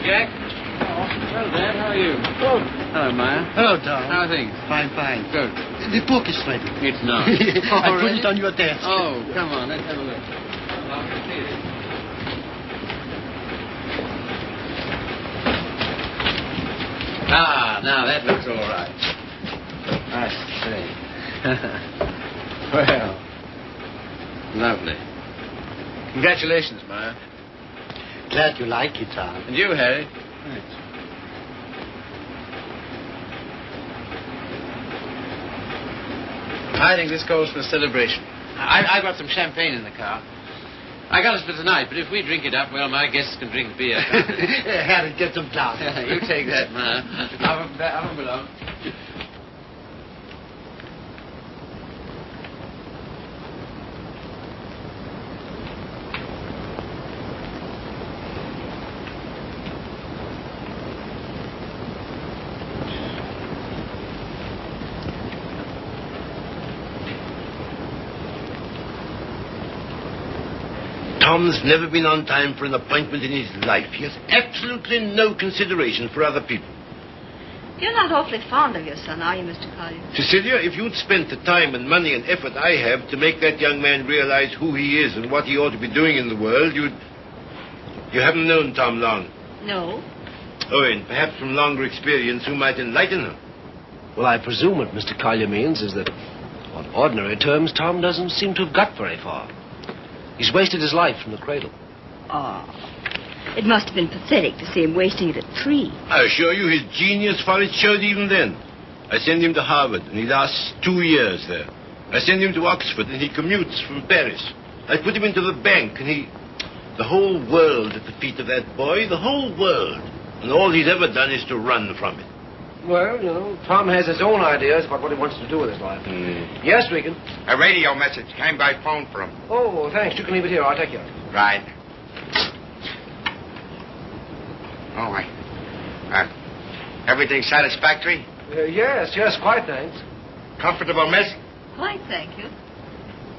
Jack. Oh, hello, Dad. How are you? Oh. Hello, Maya. Hello, Tom. How are things? Fine. Good. The book is ready. It's not. I put it on your desk. Oh, come on. Let's have a look. I'll see it. Ah, now that looks all right. I see. Well, lovely. Congratulations, Maya. Glad you like it, Tom. And you, Harry. Thanks. I think this calls for a celebration. I got some champagne in the car. I got it for tonight, but if we drink it up, well, my guests can drink beer. Harry, get some glass. You take that, Maya. Have 'em below. Tom's never been on time for an appointment in his life. He has absolutely no consideration for other people. You're not awfully fond of your son, are you, Mr. Collier? Cecilia, if you'd spent the time and money and effort I have to make that young man realize who he is and what he ought to be doing in the world, You haven't known Tom long. No. Owen, perhaps from longer experience, who might enlighten him. Well, I presume what Mr. Collier means is that, on ordinary terms, Tom doesn't seem to have got very far. He's wasted his life from the cradle. Oh. It must have been pathetic to see him wasting it at 3. I assure you his genius for it showed even then. I sent him to Harvard, and he lasts 2 years there. I send him to Oxford, and he commutes from Paris. I put him into the bank, and the whole world at the feet of that boy, the whole world. And all he's ever done is to run from it. Well, you know, Tom has his own ideas about what he wants to do with his life. Yes, Regan? A radio message came by phone for him. Oh, thanks. You can leave it here. I'll take you. Right. Oh, everything satisfactory? Yes, quite, thanks. Comfortable, miss? Quite, thank you.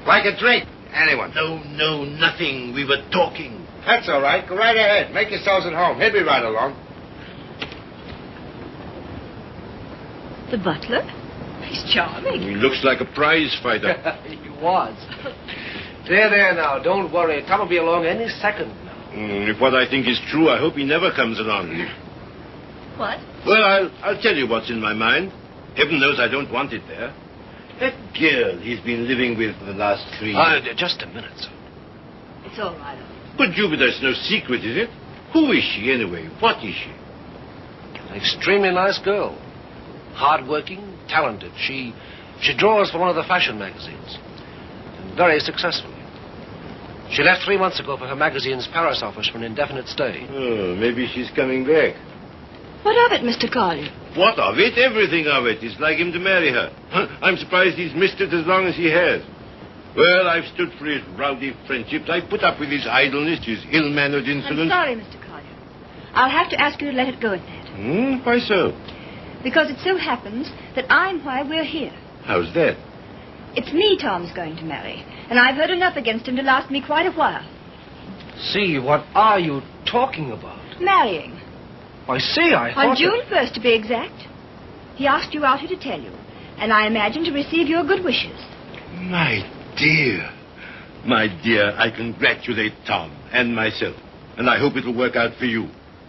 Like a drink? Anyone? No, nothing. We were talking. That's all right. Go right ahead. Make yourselves at home. He'll be right along. The butler? He's charming. He looks like a prize fighter. He was. There now. Don't worry. Tom will be along any second now. If what I think is true, I hope he never comes along. What? Well, I'll tell you what's in my mind. Heaven knows I don't want it there. That girl he's been living with for the last 3 years. Just a minute, sir. It's all right. But Jupiter's no secret, is it? Who is she, anyway? What is she? An extremely nice girl. Hard-working, talented. She draws for one of the fashion magazines. And very successful. She left 3 months ago for her magazine's Paris office for an indefinite stay. Oh, maybe she's coming back. What of it, Mr. Collier? What of it? Everything of it. It's like him to marry her. I'm surprised he's missed it as long as he has. Well, I've stood for his rowdy friendships. I put up with his idleness, his ill-mannered insolence. I'm sorry, Mr. Collier. I'll have to ask you to let it go at that. Why so? Because it so happens that I'm why we're here. How's that? It's me Tom's going to marry, and I've heard enough against him to last me quite a while. See, what are you talking about? Marrying. I see, I thought... On June 1st, to be exact. He asked you out here to tell you, and I imagine to receive your good wishes. My dear, I congratulate Tom and myself, and I hope it'll work out for you.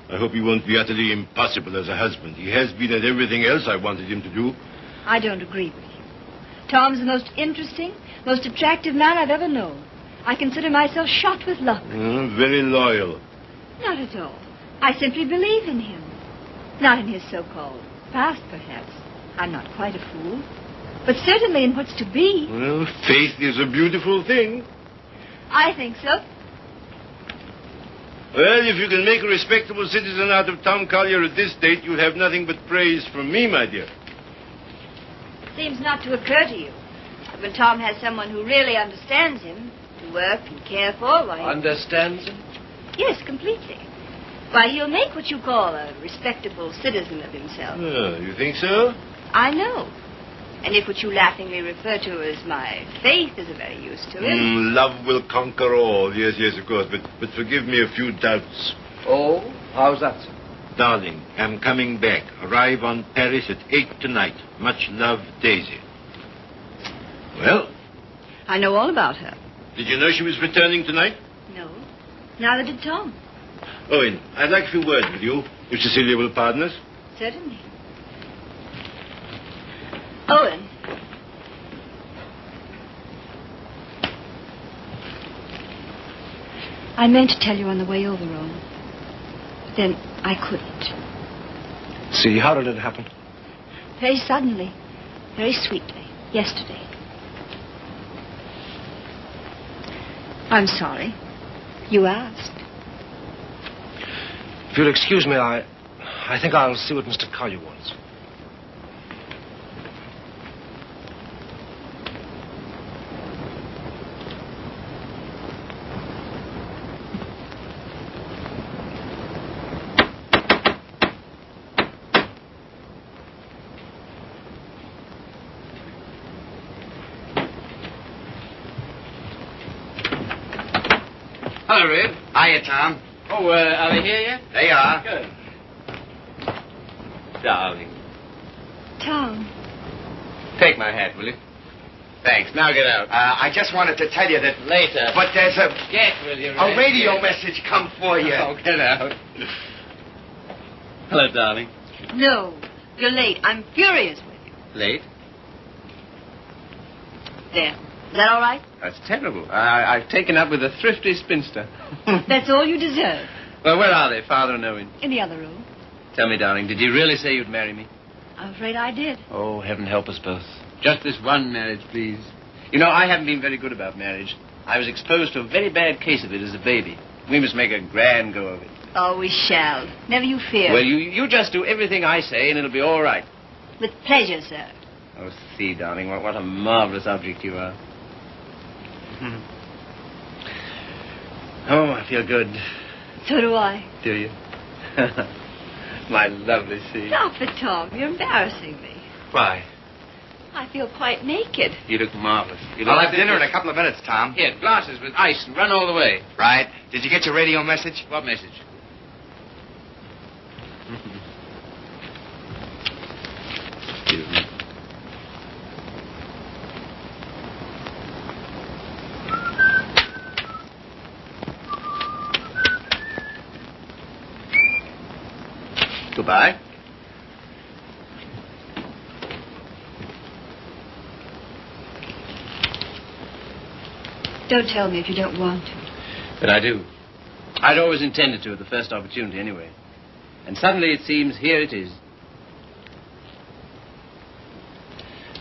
I hope he won't be utterly impossible as a husband. He has been at everything else I wanted him to do. I don't agree with you. Tom's the most interesting, most attractive man I've ever known. I consider myself shot with luck. Very loyal. Not at all. I simply believe in him. Not in his so-called past, perhaps. I'm not quite a fool. But certainly in what's to be. Well, faith is a beautiful thing. I think so. Well, if you can make a respectable citizen out of Tom Collier at this date, you'll have nothing but praise from me, my dear. Seems not to occur to you that when Tom has someone who really understands him, to work and care for, why... Understands him? Yes, completely. Why, he'll make what you call a respectable citizen of himself. Oh, you think so? I know. And if what you laughingly refer to as my faith is of any use to him... love will conquer all. Yes, of course. But forgive me a few doubts. Oh? How's that, sir? Darling, I'm coming back. Arrive on Paris at 8 tonight. Much love, Daisy. Well, I know all about her. did you know she was returning tonight? No. Neither did Tom. Owen, I'd like a few words with you, if Cecilia will pardon us. Certainly. Owen. I meant to tell you on the way over, Owen. But then I couldn't. See, how did it happen? Very suddenly. Very sweetly. Yesterday. I'm sorry. You asked. If you'll excuse me, I think I'll see what Mr. Collier wants. Hello, Red. Hiya, Tom. Oh, are they here yet? They are. Good. Darling. Tom. Take my hat, will you? Thanks. Now get out. I just wanted to tell you that... Later. But there's Get, will you, a Red? radio Get. message come for you. Oh, get out. Hello, darling. No. You're late. I'm furious with you. Late? There. Is that all right? That's terrible. I've taken up with a thrifty spinster. That's all you deserve. Well, where are they, Father and Owen? In the other room. Tell me, darling, did you really say you'd marry me? I'm afraid I did. Oh, heaven help us both. Just this one marriage, please. You know, I haven't been very good about marriage. I was exposed to a very bad case of it as a baby. We must make a grand go of it. Oh, we shall. Never you fear. Well, you just do everything I say, and it'll be all right. With pleasure, sir. Oh, see, darling, what a marvelous object you are. Oh, I feel good. So do I. Do you? My lovely sea. Stop it, Tom. You're embarrassing me. Why? I feel quite naked. You look marvelous. You I'll look have dinner in a couple of minutes, Tom. Here, glasses with ice and run all the way. Right. Did you get your radio message? What message? Excuse me. Goodbye. Don't tell me if you don't want to. But I do. I'd always intended to at the first opportunity anyway. And suddenly it seems here it is.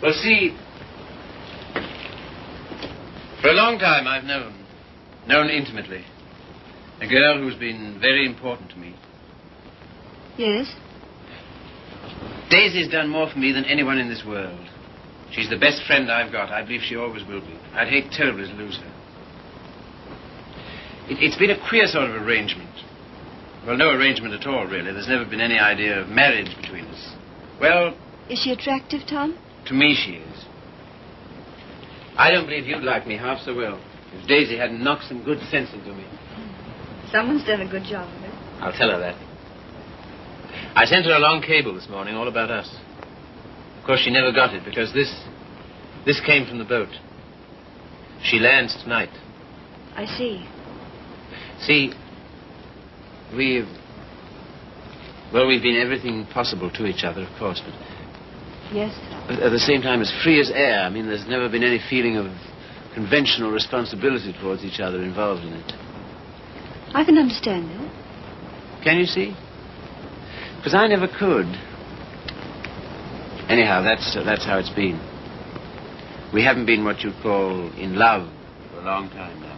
Well, see, for a long time I've known intimately, a girl who's been very important to me. Yes? Daisy's done more for me than anyone in this world. She's the best friend I've got. I believe she always will be. I'd hate terribly to lose her. It's been a queer sort of arrangement. Well, no arrangement at all, really. There's never been any idea of marriage between us. Well... Is she attractive, Tom? To me, she is. I don't believe you'd like me half so well if Daisy hadn't knocked some good sense into me. Someone's done a good job of it. I'll tell her that. I sent her a long cable this morning all about us. Of course, she never got it because this came from the boat. She lands tonight. I see. See, we've been everything possible to each other, of course, but Yes, Tom. at the same time as free as air. I mean, there's never been any feeling of conventional responsibility towards each other involved in it. I can understand that. Can you see? Because I never could. Anyhow, that's how it's been. We haven't been what you'd call in love for a long time now.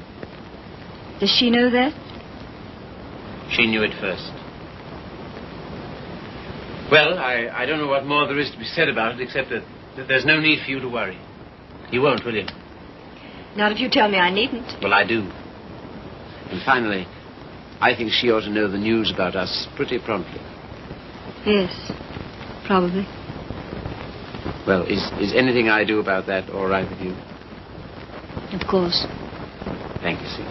Does she know that? She knew it first. Well, I don't know what more there is to be said about it, except that there's no need for you to worry. You won't, will you? Not if you tell me I needn't. Well, I do. And finally, I think she ought to know the news about us pretty promptly. Yes, probably. Well, is anything I do about that all right with you? Of course. Thank you, Steve.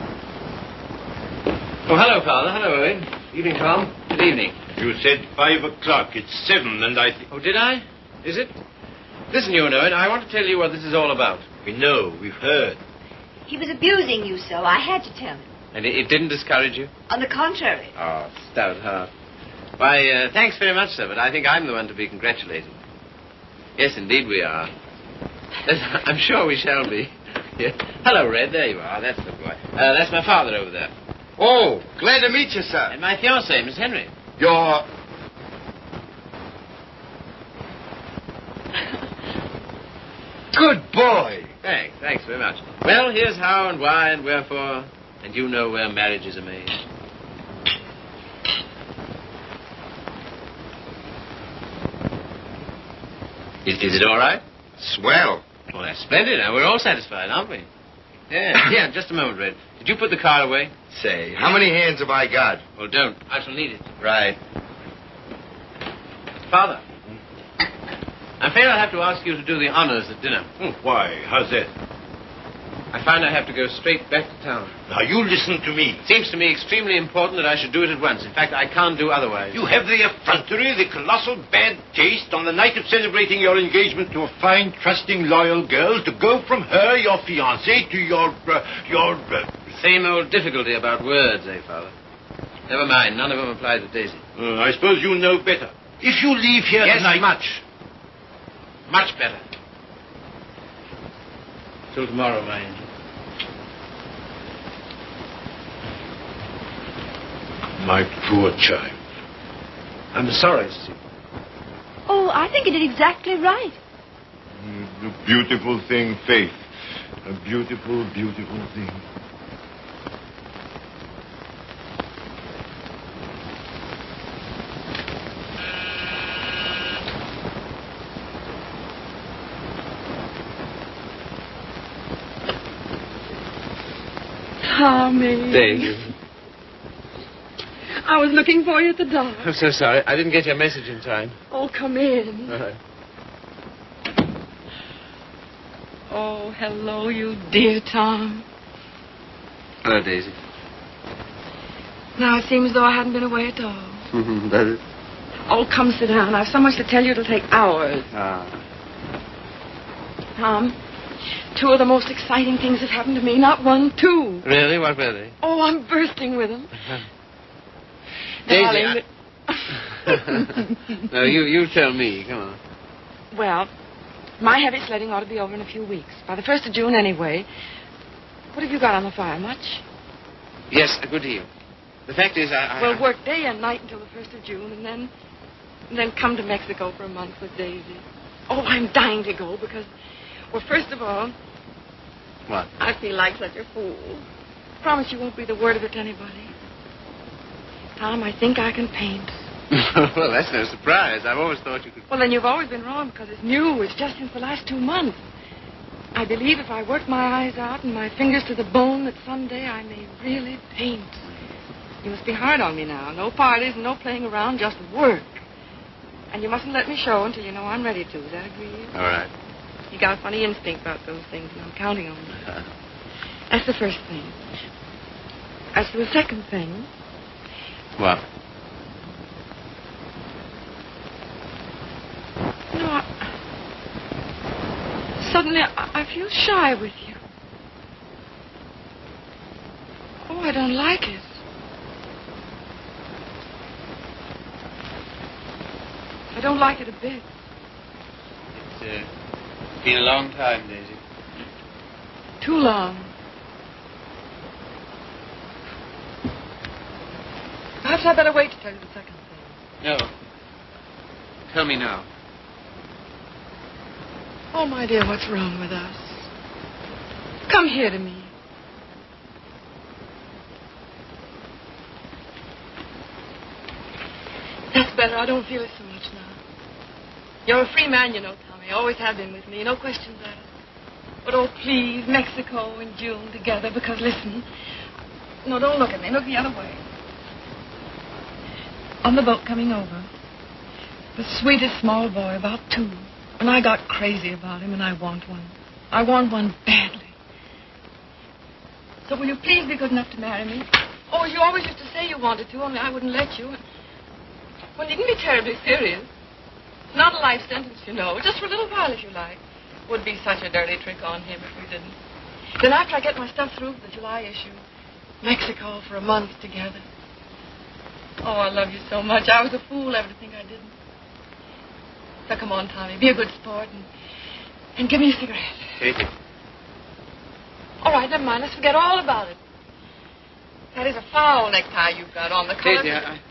Oh, hello, Father. Hello, Owen. Evening, Tom. Good evening. You said 5 o'clock. It's 7, and I think... Oh, did I? Is it? Listen, you and Owen, I want to tell you what this is all about. We know. We've heard. He was abusing you so. I had to tell him. And it didn't discourage you? On the contrary. Oh, stout heart. Why, thanks very much, sir, but I think I'm the one to be congratulated. Yes, indeed we are. I'm sure we shall be. Yeah. Hello, Red. There you are. That's the boy. That's my father over there. Oh, glad to meet you, sir. And my fiancée, Miss Henry. You're... Good boy. Thanks very much. Well, here's how and why and wherefore, and you know where marriages are made. Is it all right? Swell. Well, that's splendid. Now, we're all satisfied, aren't we? Yeah, just a moment, Red. Did you put the car away? Say, how many hands have I got? Well, don't. I shall need it. Right. Father, I'm afraid I'll have to ask you to do the honors at dinner. Why? How's that? I find I have to go straight back to town. Now, you listen to me. It seems to me extremely important that I should do it at once. In fact, I can't do otherwise. You have the effrontery, the colossal bad taste on the night of celebrating your engagement to a fine, trusting, loyal girl to go from her, your fiancée, to your... Same old difficulty about words, eh, Father? Never mind. None of them apply to Daisy. I suppose you know better. If you leave here tonight... much. Much better. Till tomorrow, my angel. My poor child. I'm sorry, Steve. Oh, I think you did exactly right. A beautiful thing, Faith. A beautiful, beautiful thing. Tommy. Daisy. I was looking for you at the door. I'm so sorry. I didn't get your message in time. Oh, come in. All right. Oh, hello, you dear Tom. Hello, Daisy. Now it seems as though I hadn't been away at all. Does it? Oh, come sit down. I have so much to tell you it'll take hours. Tom, two of the most exciting things have happened to me. Not one, two. Really? What were they? Oh, I'm bursting with them. Daisy, Darling, No, you tell me. Come on. Well, my heavy sledding ought to be over in a few weeks. By the 1st of June, anyway. What have you got on the fire? Much? Yes, a good deal. The fact is, We'll work day and night until the 1st of June, and then come to Mexico for a month with Daisy. Oh, I'm dying to go because, well, first of all... What? I feel like such a fool. Promise you won't breathe a word of it to anybody. Tom, I think I can paint. Well, that's no surprise. I've always thought you could... Well, then you've always been wrong because it's new. It's just since the last 2 months. I believe if I work my eyes out and my fingers to the bone that someday I may really paint. You must be hard on me now. No parties and no playing around, just work. And you mustn't let me show until you know I'm ready to. Is that agreed? All right. You got a funny instinct about those things, and I'm counting on you. That's the first thing. As for the second thing... What? No, suddenly I feel shy with you. Oh, I don't like it. I don't like it a bit. It's been a long time, Daisy. Too long. Perhaps I'd better wait to tell you the second thing. No. Tell me now. Oh, my dear, what's wrong with us? Come here to me. That's better. I don't feel it so much now. You're a free man, you know, Tommy. Always have been with me. No questions asked. But, oh, please, Mexico and June together, because, listen. No, don't look at me. Look the other way. On the boat coming over, the sweetest small boy, about 2. And I got crazy about him, and I want one. I want one badly. So will you please be good enough to marry me? Oh, you always used to say you wanted to, only I wouldn't let you. Well, you needn't be terribly serious. It's not a life sentence, you know. Just for a little while, if you like. Would be such a dirty trick on him if we didn't. Then after I get my stuff through for the July issue, Mexico for a month together. Oh, I love you so much. I was a fool ever to think I didn't. So come on, Tommy, be a good sport and give me a cigarette. Katie. All right, never mind. Let's forget all about it. That is a foul necktie you've got on. The color... Katie,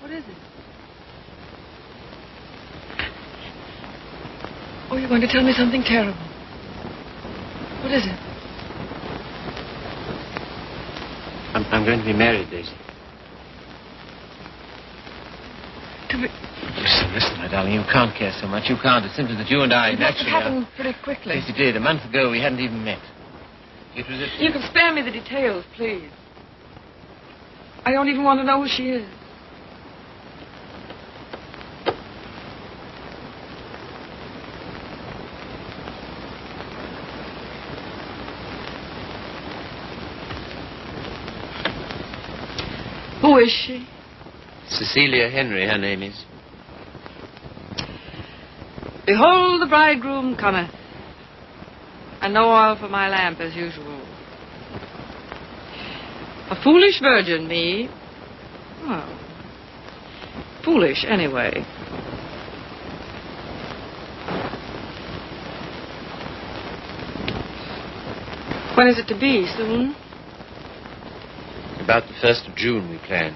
What is it? Oh, you're going to tell me something terrible. What is it? I'm going to be married, Daisy. To be... Listen, my darling, you can't care so much. You can't. It's simply that you and I It must have naturally happened pretty quickly. Yes, it did. A month ago, we hadn't even met. It was at... You can spare me the details, please. I don't even want to know who she is. Who is she? Cecilia Henry, her name is. Behold, the bridegroom cometh, and no oil for my lamp as usual. A foolish virgin, me. Well, foolish anyway. When is it to be? Soon? About the 1st of June, we planned.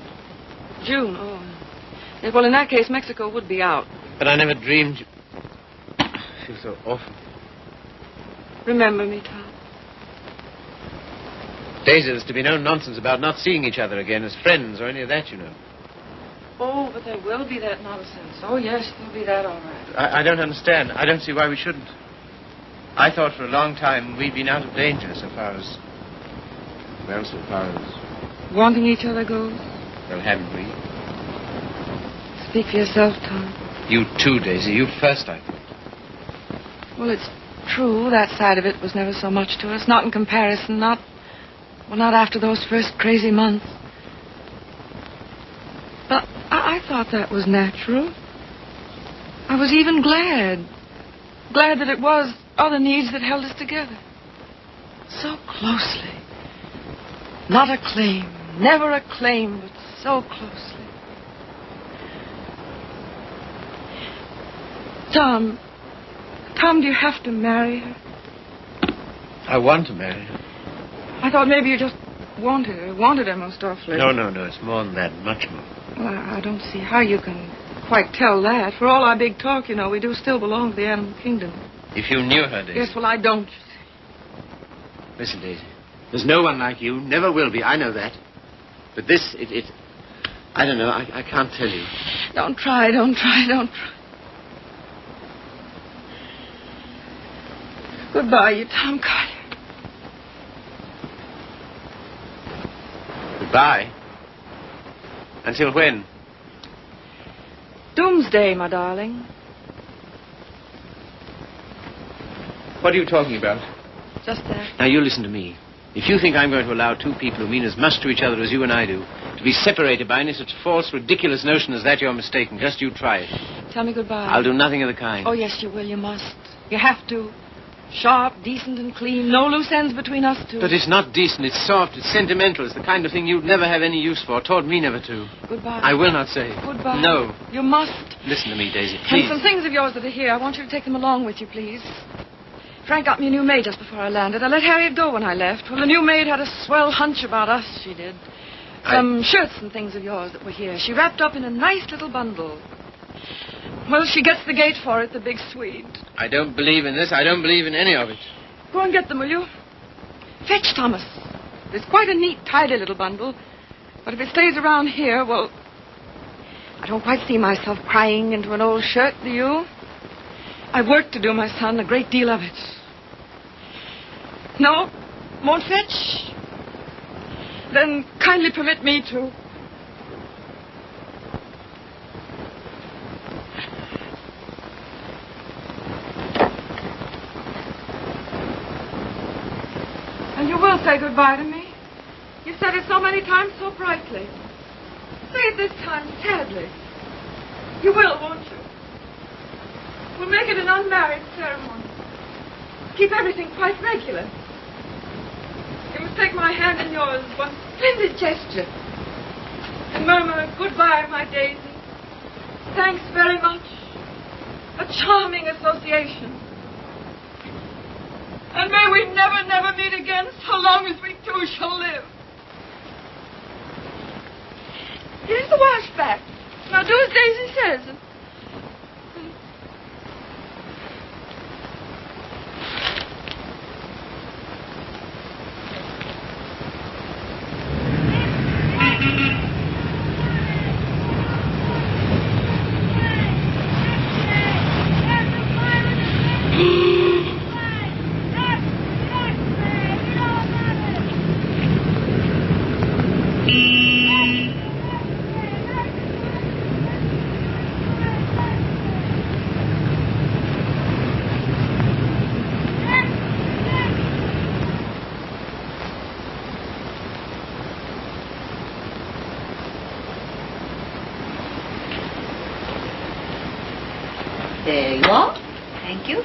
June, oh. Yes, well, in that case, Mexico would be out. But I never dreamed... I feel so awful. Remember me, Tom. Daisy, there's to be no nonsense about not seeing each other again as friends or any of that, you know. Oh, but there will be that nonsense. Oh, yes, there'll be that, all right. I don't understand. I don't see why we shouldn't. I thought for a long time we'd been out of danger so far as... Well, so far as... Wanting each other goes? Well, haven't we? Speak for yourself, Tom. You too, Daisy. You first, I thought. Well, it's true. That side of it was never so much to us. Not in comparison. Not after those first crazy months. But I thought that was natural. I was even glad. Glad that it was other needs that held us together. So closely. Not a claim. Never a claim, but so closely. Tom, do you have to marry her? I want to marry her. I thought maybe you just wanted her most awfully. No. It's more than that, much more. Well, I don't see how you can quite tell that. For all our big talk, you know, we do still belong to the animal kingdom. If you knew her, Daisy. Yes, well, I don't. Listen, Daisy. There's no one like you. Never will be. I know that. But this, I don't know. I can't tell you. Don't try. Goodbye, you Tom Carter. Goodbye. Until when? Doomsday, my darling. What are you talking about? Just that. Now, you listen to me. If you think I'm going to allow two people who mean as much to each other as you and I do to be separated by any such false, ridiculous notion as that, you're mistaken. Just you try it. Tell me goodbye. I'll do nothing of the kind. Oh, yes, you will. You must. You have to. Sharp, decent, and clean. No loose ends between us two. But it's not decent. It's soft. It's sentimental. It's the kind of thing you'd never have any use for. Taught me never to. Goodbye. I will not say. Goodbye. No. You must. Listen to me, Daisy, please. And some things of yours that are here. I want you to take them along with you, please. Frank got me a new maid just before I landed. I let Harriet go when I left. Well, the new maid had a swell hunch about us, she did. Some shirts and things of yours that were here. She wrapped up in a nice little bundle. Well, she gets the gate for it, the big Swede. I don't believe in this. I don't believe in any of it. Go and get them, will you? Fetch Thomas. It's quite a neat, tidy little bundle. But if it stays around here, well, I don't quite see myself crying into an old shirt, do you? I've work to do, my son, a great deal of it. No? Won't fetch? Then kindly permit me to. And you will say goodbye to me? You said it so many times so brightly. Say it this time sadly. You will, won't you? We'll make it an unmarried ceremony. Keep everything quite regular. You must take my hand in yours, one splendid gesture, and murmur, "Goodbye, my Daisy. Thanks very much. A charming association. And may we never, never meet again so long as we two shall live." Here's the washback. Now do as Daisy says. There you are. Thank you.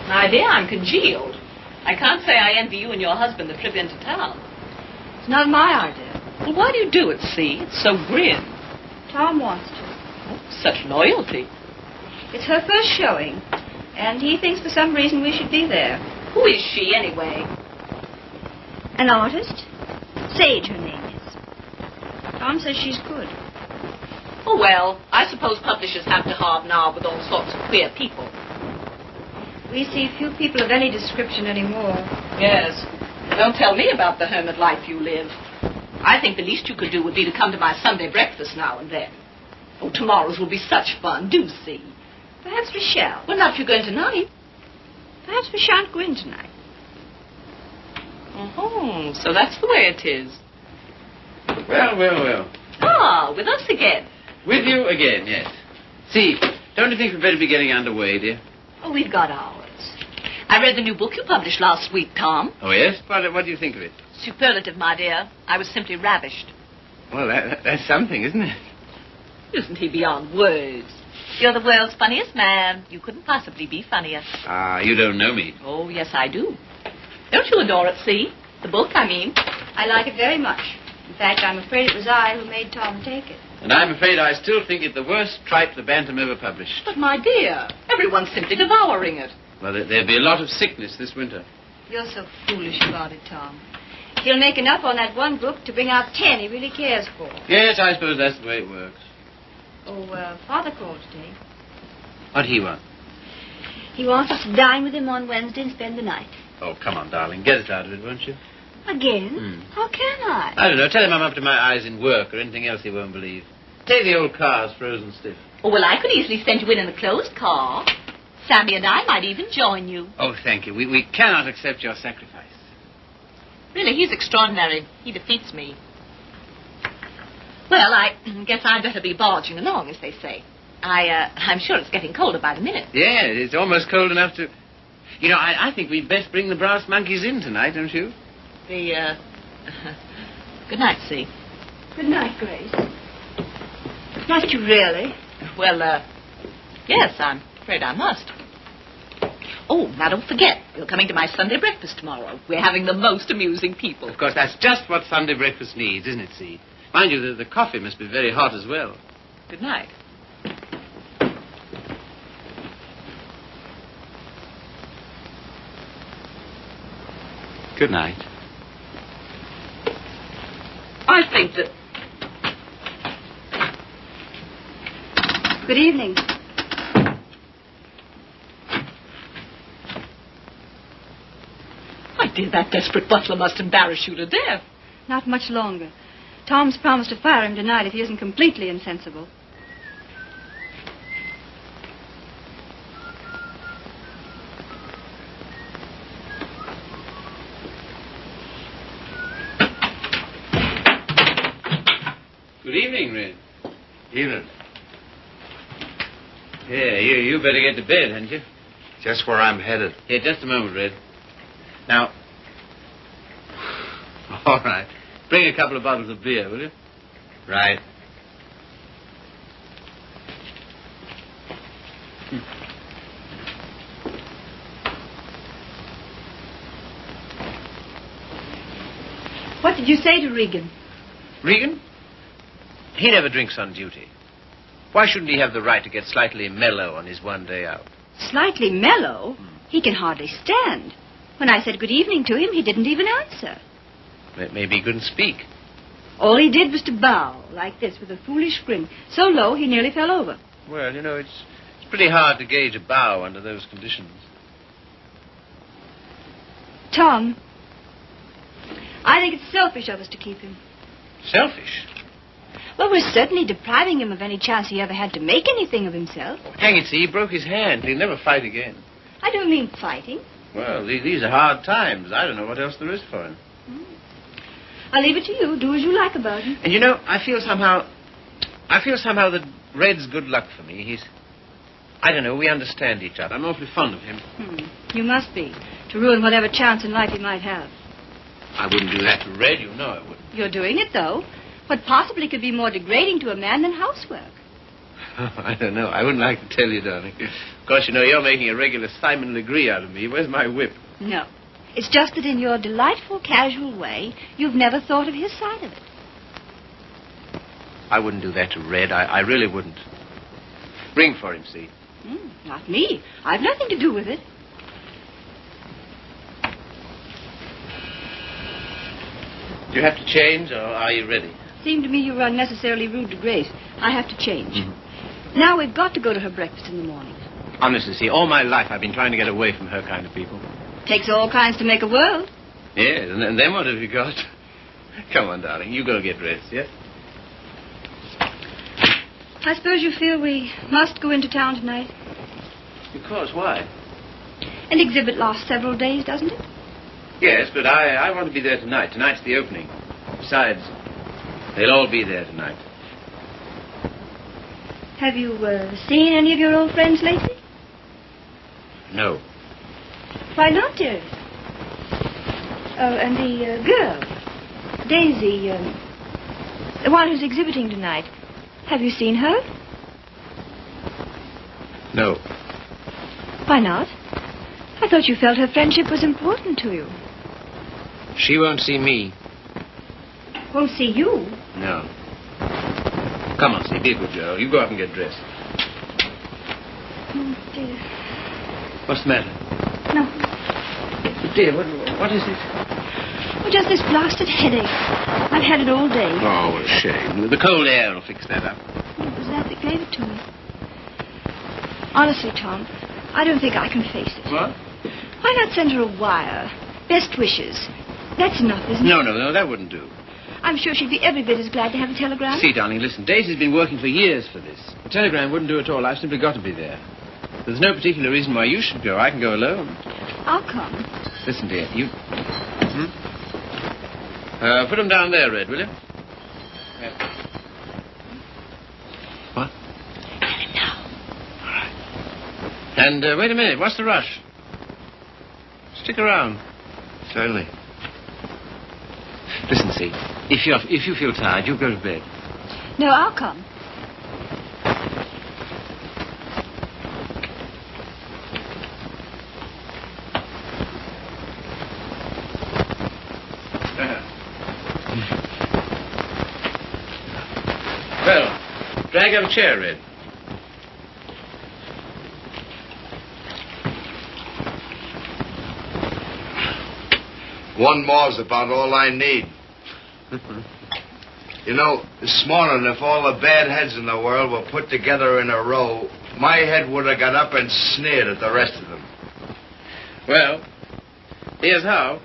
My dear, I'm congealed. I can't say I envy you and your husband the trip into town. It's not my idea. Well, why do you do it, see? It's so grim. Tom wants to. Oh, such loyalty. It's her first showing, and he thinks for some reason we should be there. Who is she, anyway? An artist? Sage, her name is. Tom says she's good. Oh, well, I suppose publishers have to hobnob with all sorts of queer people. We see few people of any description anymore. Yes. Don't tell me about the hermit life you live. I think the least you could do would be to come to my Sunday breakfast now and then. Oh, tomorrow's will be such fun. Do see. Perhaps we shall. Well, not if you're going tonight. Perhaps we shan't go in tonight. Oh, so that's the way it is. Well, well, well. Ah, with us again. With you again, yes. See, don't you think we'd better be getting underway, dear? Oh, we've got ours. I read the new book you published last week, Tom. Oh, yes? What do you think of it? Superlative, my dear. I was simply ravished. Well, that's something, isn't it? Isn't he beyond words? You're the world's funniest man. You couldn't possibly be funnier. Ah, you don't know me. Oh, yes, I do. Don't you adore it, see? The book, I mean. I like it very much. In fact, I'm afraid it was I who made Tom take it. And I'm afraid I still think it the worst tripe the Bantam ever published. But, my dear, everyone's simply devouring it. Well, there'll be a lot of sickness this winter. You're so foolish about it, Tom. He'll make enough on that one book to bring out 10 he really cares for. Yes, I suppose that's the way it works. Oh, Father called today. What'd he want? He wants us to dine with him on Wednesday and spend the night. Oh, come on, darling. Get us out of it, won't you? Again? How can I? I don't know. Tell him I'm up to my eyes in work or anything else he won't believe. Say the old car's frozen stiff. Oh, well, I could easily send you in the closed car. Sammy and I might even join you. Oh, thank you. We cannot accept your sacrifice. Really, he's extraordinary. He defeats me. Well, I guess I'd better be barging along, as they say. I'm sure it's getting colder by the minute. Yeah, it's almost cold enough to... You know, I think we'd best bring the brass monkeys in tonight, don't you? Good night, See. Good night, Grace. Must you really? Well, yes, I'm afraid I must. Oh, now don't forget, you're coming to my Sunday breakfast tomorrow. We're having the most amusing people. Of course, that's just what Sunday breakfast needs, isn't it, See? Mind you, the coffee must be very hot as well. Good night. Good night. I think that... Good evening. My dear, that desperate butler must embarrass you to death. Not much longer. Tom's promised to fire him tonight if he isn't completely insensible. Good evening, Red. Evening. Yeah, you better get to bed, hadn't you? Just where I'm headed. Yeah, just a moment, Red. Now, All right. Bring a couple of bottles of beer, will you? Right. What did you say to Regan? Regan? He never drinks on duty. Why shouldn't he have the right to get slightly mellow on his one day out? Slightly mellow? He can hardly stand. When I said good evening to him, he didn't even answer. Maybe he couldn't speak. All he did was to bow, like this, with a foolish grin, so low he nearly fell over. Well, you know, it's pretty hard to gauge a bow under those conditions. Tom, I think it's selfish of us to keep him. Selfish? Well, we're certainly depriving him of any chance he ever had to make anything of himself. Oh, hang it, see, he broke his hand. He'll never fight again. I don't mean fighting. Well, these are hard times. I don't know what else there is for him. I'll leave it to you. Do as you like about him. And you know, I feel somehow that Red's good luck for me. I don't know, we understand each other. I'm awfully fond of him. You must be, to ruin whatever chance in life he might have. I wouldn't do that to Red, you know I wouldn't. You're doing it, though. What possibly could be more degrading to a man than housework? I don't know. I wouldn't like to tell you, darling. Of course, you know, you're making a regular Simon Legree out of me. Where's my whip? No. It's just that in your delightful, casual way, you've never thought of his side of it. I wouldn't do that to Red. I really wouldn't. Ring for him, see? Not me. I've nothing to do with it. Do you have to change, or are you ready? Seemed to me you were unnecessarily rude to Grace. I have to change. Now we've got to go to her breakfast in the morning. Honestly, see, all my life I've been trying to get away from her kind of people. Takes all kinds to make a world. Yes, and then what have you got? Come on, darling, you go get dressed, yes? I suppose you feel we must go into town tonight. Because why? An exhibit lasts several days, doesn't it? Yes, but I want to be there tonight. Tonight's the opening. Besides, they'll all be there tonight. Have you seen any of your old friends lately? No. Why not, dearest? Oh, and the girl, Daisy, the one who's exhibiting tonight. Have you seen her? No. Why not? I thought you felt her friendship was important to you. She won't see me. Won't see you? No. Come on, see, be a good girl. You go up and get dressed. Oh, dear. What's the matter? No. Dear, what is it? Oh, just this blasted headache. I've had it all day. Oh, what a shame. The cold air will fix that up. It was that gave it to me. Honestly, Tom, I don't think I can face it. What? Why not send her a wire? Best wishes. That's enough, isn't it? No, that wouldn't do. I'm sure she'd be every bit as glad to have a telegram. See, darling, listen. Daisy's been working for years for this. A telegram wouldn't do at all. I've simply got to be there. There's no particular reason why you should go. I can go alone. I'll come. Listen, dear, you... put them down there, Red, will you? Yeah. What? Tell him now. All right. And wait a minute. What's the rush? Stick around. Certainly. Listen, see, if you feel tired, you go to bed. No, I'll come. Well, drag up a chair, Red. One more's about all I need. You know, this morning, if all the bad heads in the world were put together in a row, my head would have got up and sneered at the rest of them. Well, here's how.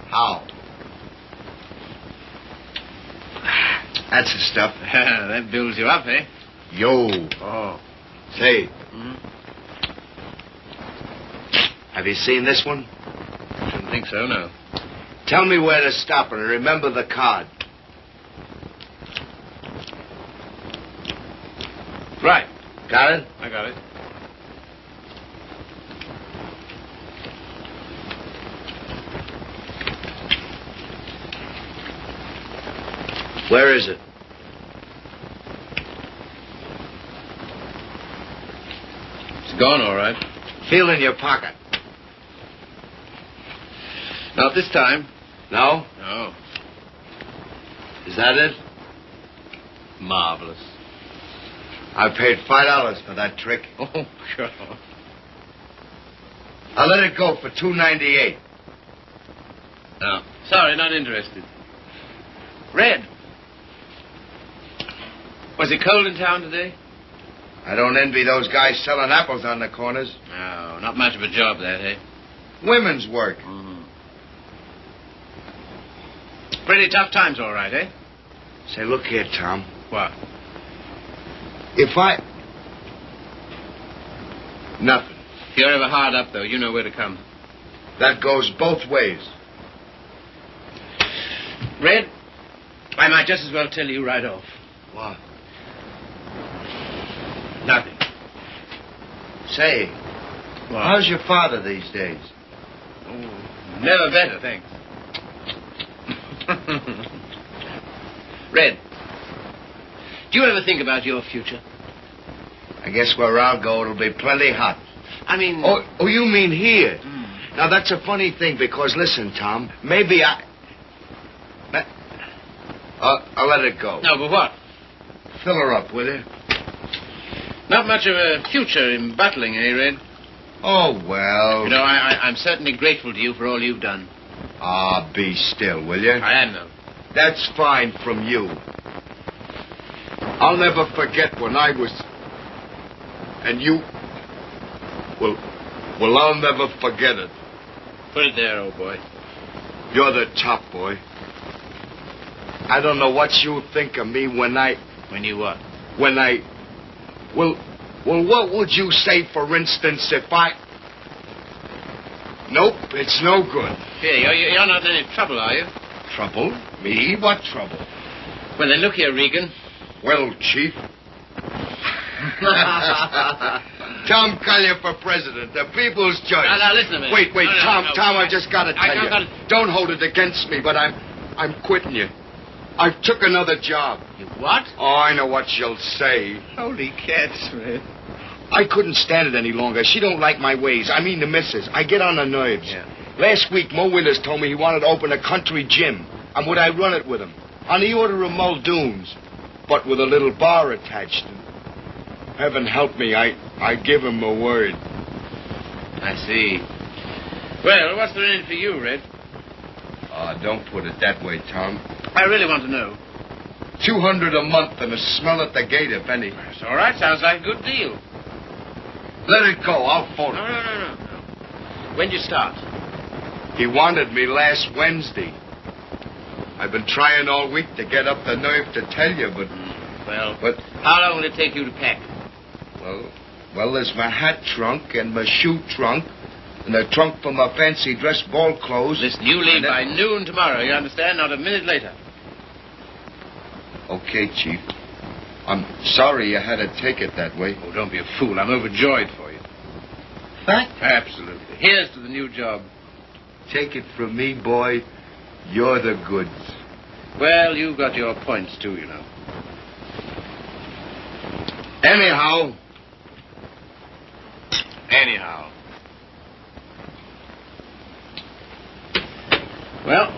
How? That's the stuff. That builds you up, eh? Yo. Oh. Say. Have you seen this one? Shouldn't think so, no. Tell me where to stop and remember the card. Right. Got it? I got it. Where is it? It's gone, all right. Feel in your pocket. Not this time. No? No. Is that it? Marvelous. I paid $5 for that trick. Oh, sure. I'll let it go for $2.98. No. Sorry, not interested. Red. Was it cold in town today? I don't envy those guys selling apples on the corners. No, not much of a job, that, eh? Women's work. Mm-hmm. Pretty tough times, all right, eh? Say, look here, Tom. What? If I... Nothing. If you're ever hard up, though, you know where to come. That goes both ways. Red, I might just as well tell you right off. What? Nothing. Say, What? how's your father these days? Oh, never better, thanks. Red, do you ever think about your future? I guess where I'll go, it'll be plenty hot. I mean... Oh, you mean here? Now, that's a funny thing, because, listen, Tom, maybe I'll let it go. No, but what? Fill her up, will you? Not much of a future in battling, eh, Red? Oh, well... You know, I'm certainly grateful to you for all you've done. Ah, be still, will you? I am, though. That's fine from you. I'll never forget when I was... And you... Well, I'll never forget it. Put it there, old boy. You're the top boy. I don't know what you think of me when I... When you what? When I... Well, what would you say, for instance, if I... Nope, it's no good. Here, you're not in any trouble, are you? Trouble? Me? What trouble? Well, then, look here, Regan. Well, Chief. Tom Collier for president, the people's choice. Now, listen to me. Wait, No, Tom, I just got to tell you. gotta... Don't hold it against me, but I'm quitting you. I took another job. You what? Oh, I know what you'll say. Holy cats, Red. I couldn't stand it any longer. She don't like my ways. I mean the missus. I get on her nerves. Yeah. Last week, Mo Winters told me he wanted to open a country gym. And would I run it with him? On the order of Muldoon's. But with a little bar attached. Heaven help me, I give him a word. I see. Well, what's there in it for you, Red? Don't put it that way, Tom. I really want to know. $200 a month and a smell at the gate, if any. That's all right. Sounds like a good deal. Let it go. I'll phone him. No. When'd you start? He wanted me last Wednesday. I've been trying all week to get up the nerve to tell you, but... But how long will it take you to pack? Well, there's my hat trunk and my shoe trunk and a trunk for my fancy dress ball clothes. Listen, you leave by noon tomorrow, you understand? Not a minute later. Okay, Chief. I'm sorry you had to take it that way. Oh, don't be a fool. I'm overjoyed for you. Fact? Absolutely. Here's to the new job. Take it from me, boy. You're the goods. Well, you've got your points, too, you know. Anyhow. Well,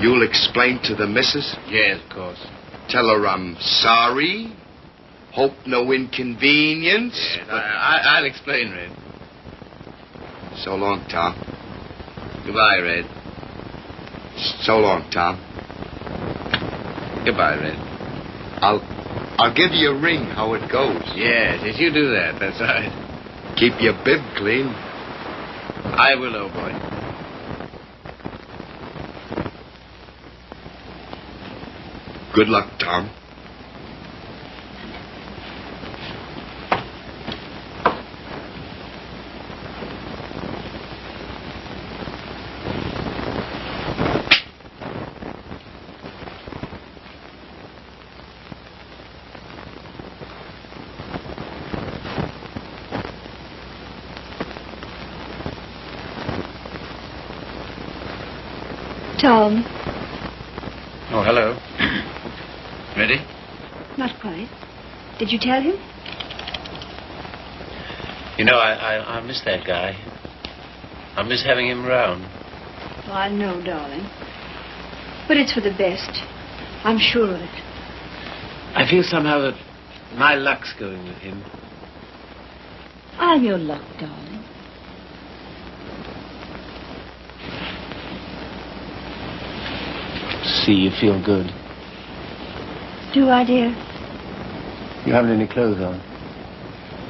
you'll explain to the missus? Yes, of course. Tell her I'm sorry. Hope no inconvenience. Yes, I'll explain, Red. So long, Tom. Goodbye, Red. So long, Tom. Goodbye, Red. I'll give you a ring how it goes. Yes, you do that. That's right. Keep your bib clean. I will, old boy. Good luck, Tom. Tom, Oh, hello. Ready? Not quite. Did you tell him? You know, I miss that guy. I miss having him around. Oh, I know, darling. But it's for the best. I'm sure of it. I feel somehow that my luck's going with him. I'm your luck, darling. See, you feel good. Do I, dear? You haven't any clothes on.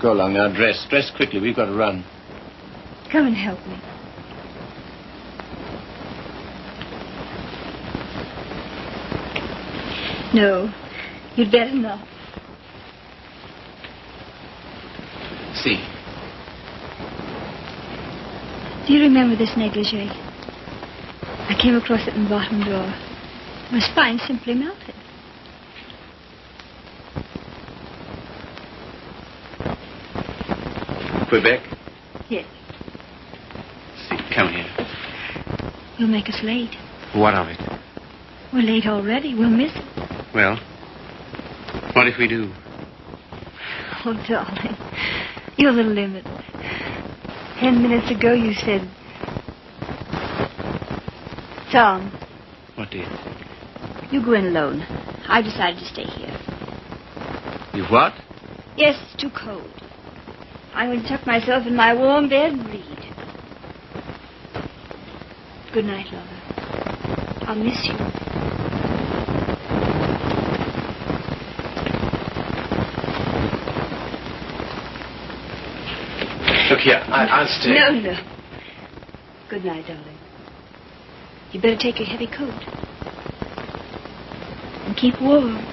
Go along now, dress. Dress quickly. We've got to run. Come and help me. No, you'd better not. See. Do you remember this negligee? I came across it in the bottom drawer. My spine simply melted. Quebec? Yes. See, come here. You'll make us late. What of it? We're late already. We'll miss it. Well, what if we do? Oh, darling, you're the limit. 10 minutes ago you said... Tom, What, dear? you go in alone. I've decided to stay here. You what? Yes, it's too cold. I'm going to tuck myself in my warm bed and read. Good night, lover. I'll miss you. Look here, I'll stay. No. Good night, darling. You better take your heavy coat. And keep warm.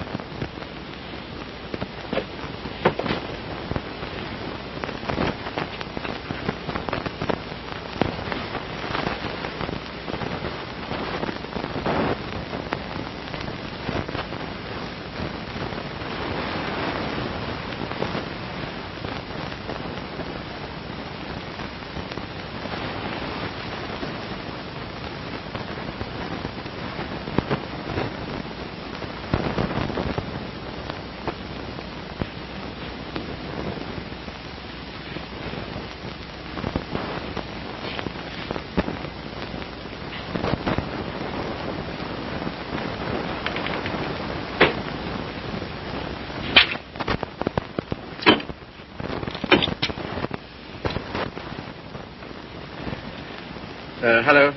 Hello.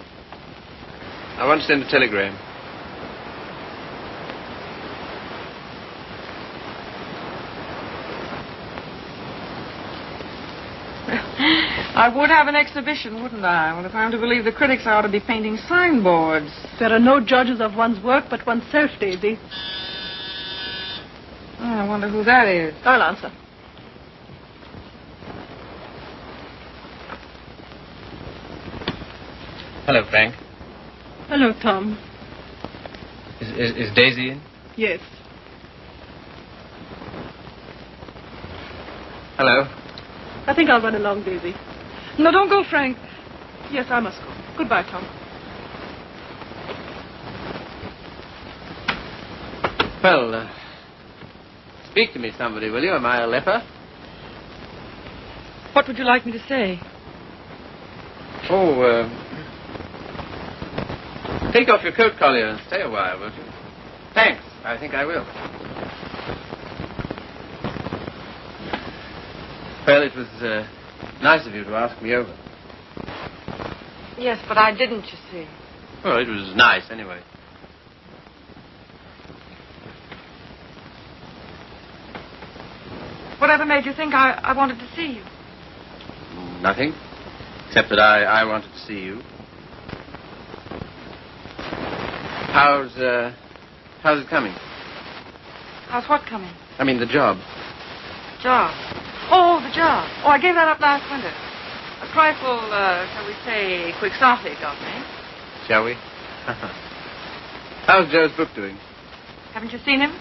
I want to send a telegram. I would have an exhibition, wouldn't I? Well, if I'm to believe the critics, I ought to be painting signboards. There are no judges of one's work but oneself, Daisy. Oh, I wonder who that is. I'll answer. Hello, Frank. Hello, Tom. Is Daisy in? Yes. Hello. I think I'll run along, Daisy. No, don't go, Frank. Yes, I must go. Goodbye, Tom. Well, speak to me, somebody, will you? Am I a leper? What would you like me to say? Oh, take off your coat collar and stay a while, won't you? Thanks. I think I will. Well, it was nice of you to ask me over. Yes, but I didn't, you see. Well, it was nice, anyway. Whatever made you think I wanted to see you? Nothing. Except that I wanted to see you. How's it coming? How's what coming? I mean, the job. Job. Oh, the job. Oh, I gave that up last winter. A trifle, shall we say, quixotic of me. Shall we? How's Joe's book doing? Haven't you seen him?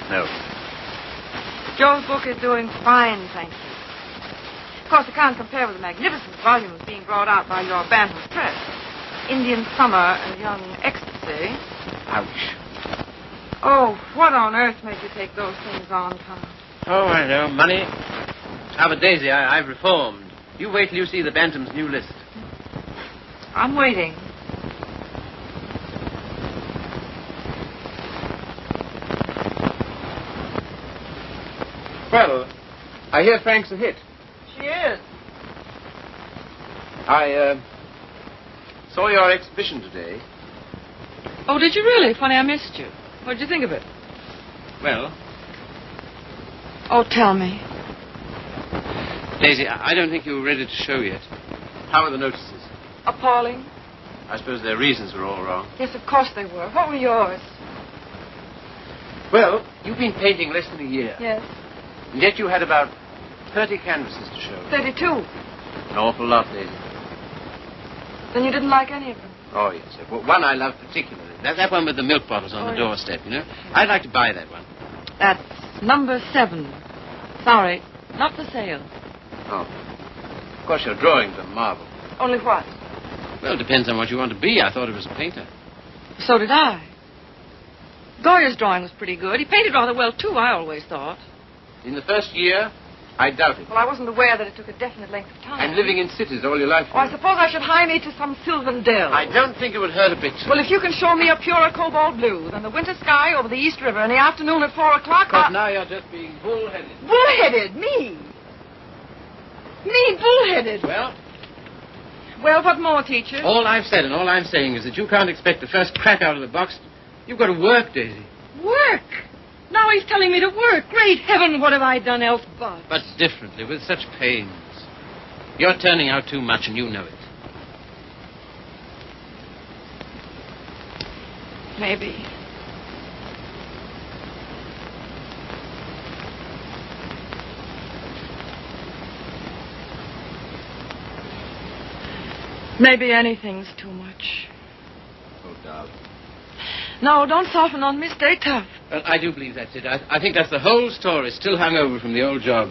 No. Joe's book is doing fine, thank you. Of course, it can't compare with the magnificent volumes being brought out by your Bantam Press. Indian Summer and Young Ecstasy. Ouch. Oh, what on earth made you take those things on, Tom? Oh, I know. Money. Ah, but Daisy, I've reformed. You wait till you see the Bantams' new list. I'm waiting. Well, I hear Frank's a hit. She is. I saw your exhibition today. Oh, did you really? Funny, I missed you. What did you think of it? Well, Oh, tell me. Daisy, I don't think you were ready to show yet. How are the notices? Appalling. I suppose their reasons were all wrong. Yes, of course they were. What were yours? Well, you've been painting less than a year. Yes. And yet you had about 30 canvases to show. 32. An awful lot, Daisy. Then you didn't like any of them? Oh, yes. Well, one I love particularly. That one with the milk bottles on the doorstep, you know. I'd like to buy that one. That's number 7. Sorry, not for sale. Oh. Of course, your drawings are marvel. Only what? Well, it depends on what you want to be. I thought it was a painter. So did I. Goya's drawing was pretty good. He painted rather well, too, I always thought. In the first year, I doubt it. Well, I wasn't aware that it took a definite length of time. And living in cities all your life. Oh, I suppose I should hie me to some sylvan dell. I don't think it would hurt a bit. Well, if you can show me a purer cobalt blue than the winter sky over the East River in the afternoon at 4 o'clock... But now you're just being bullheaded. Bullheaded? Me? Me bullheaded? Well, what more, teacher? All I've said and all I'm saying is that you can't expect the first crack out of the box. You've got to work, Daisy. Work? Now he's telling me to work. Great heaven, what have I done else but? But differently, with such pains. You're turning out too much and you know it. Maybe. Maybe anything's too much. Oh, darling. No, don't soften on me. Stay tough. Well, I do believe that's it. I think that's the whole story, still hung over from the old job.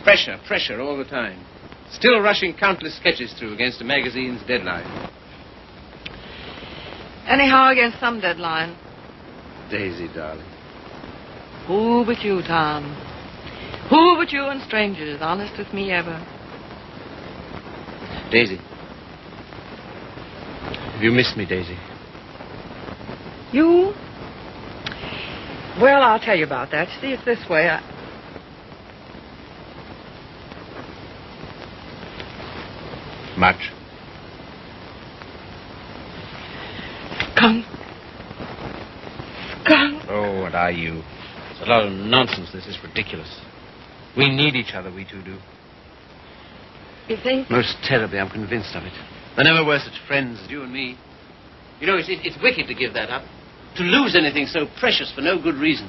Pressure all the time. Still rushing countless sketches through against a magazine's deadline. Anyhow, against some deadline. Daisy, darling. Who but you, Tom? Who but you and strangers, honest with me ever? Daisy. Have you missed me, Daisy? You? Well, I'll tell you about that. See, it's this way. Much. Skunk. Oh, what are you? It's a lot of nonsense. This is ridiculous. We need each other, we two do. You think? Most terribly, I'm convinced of it. There never were such friends as you and me. You know, it's wicked to give that up. To lose anything so precious for no good reason.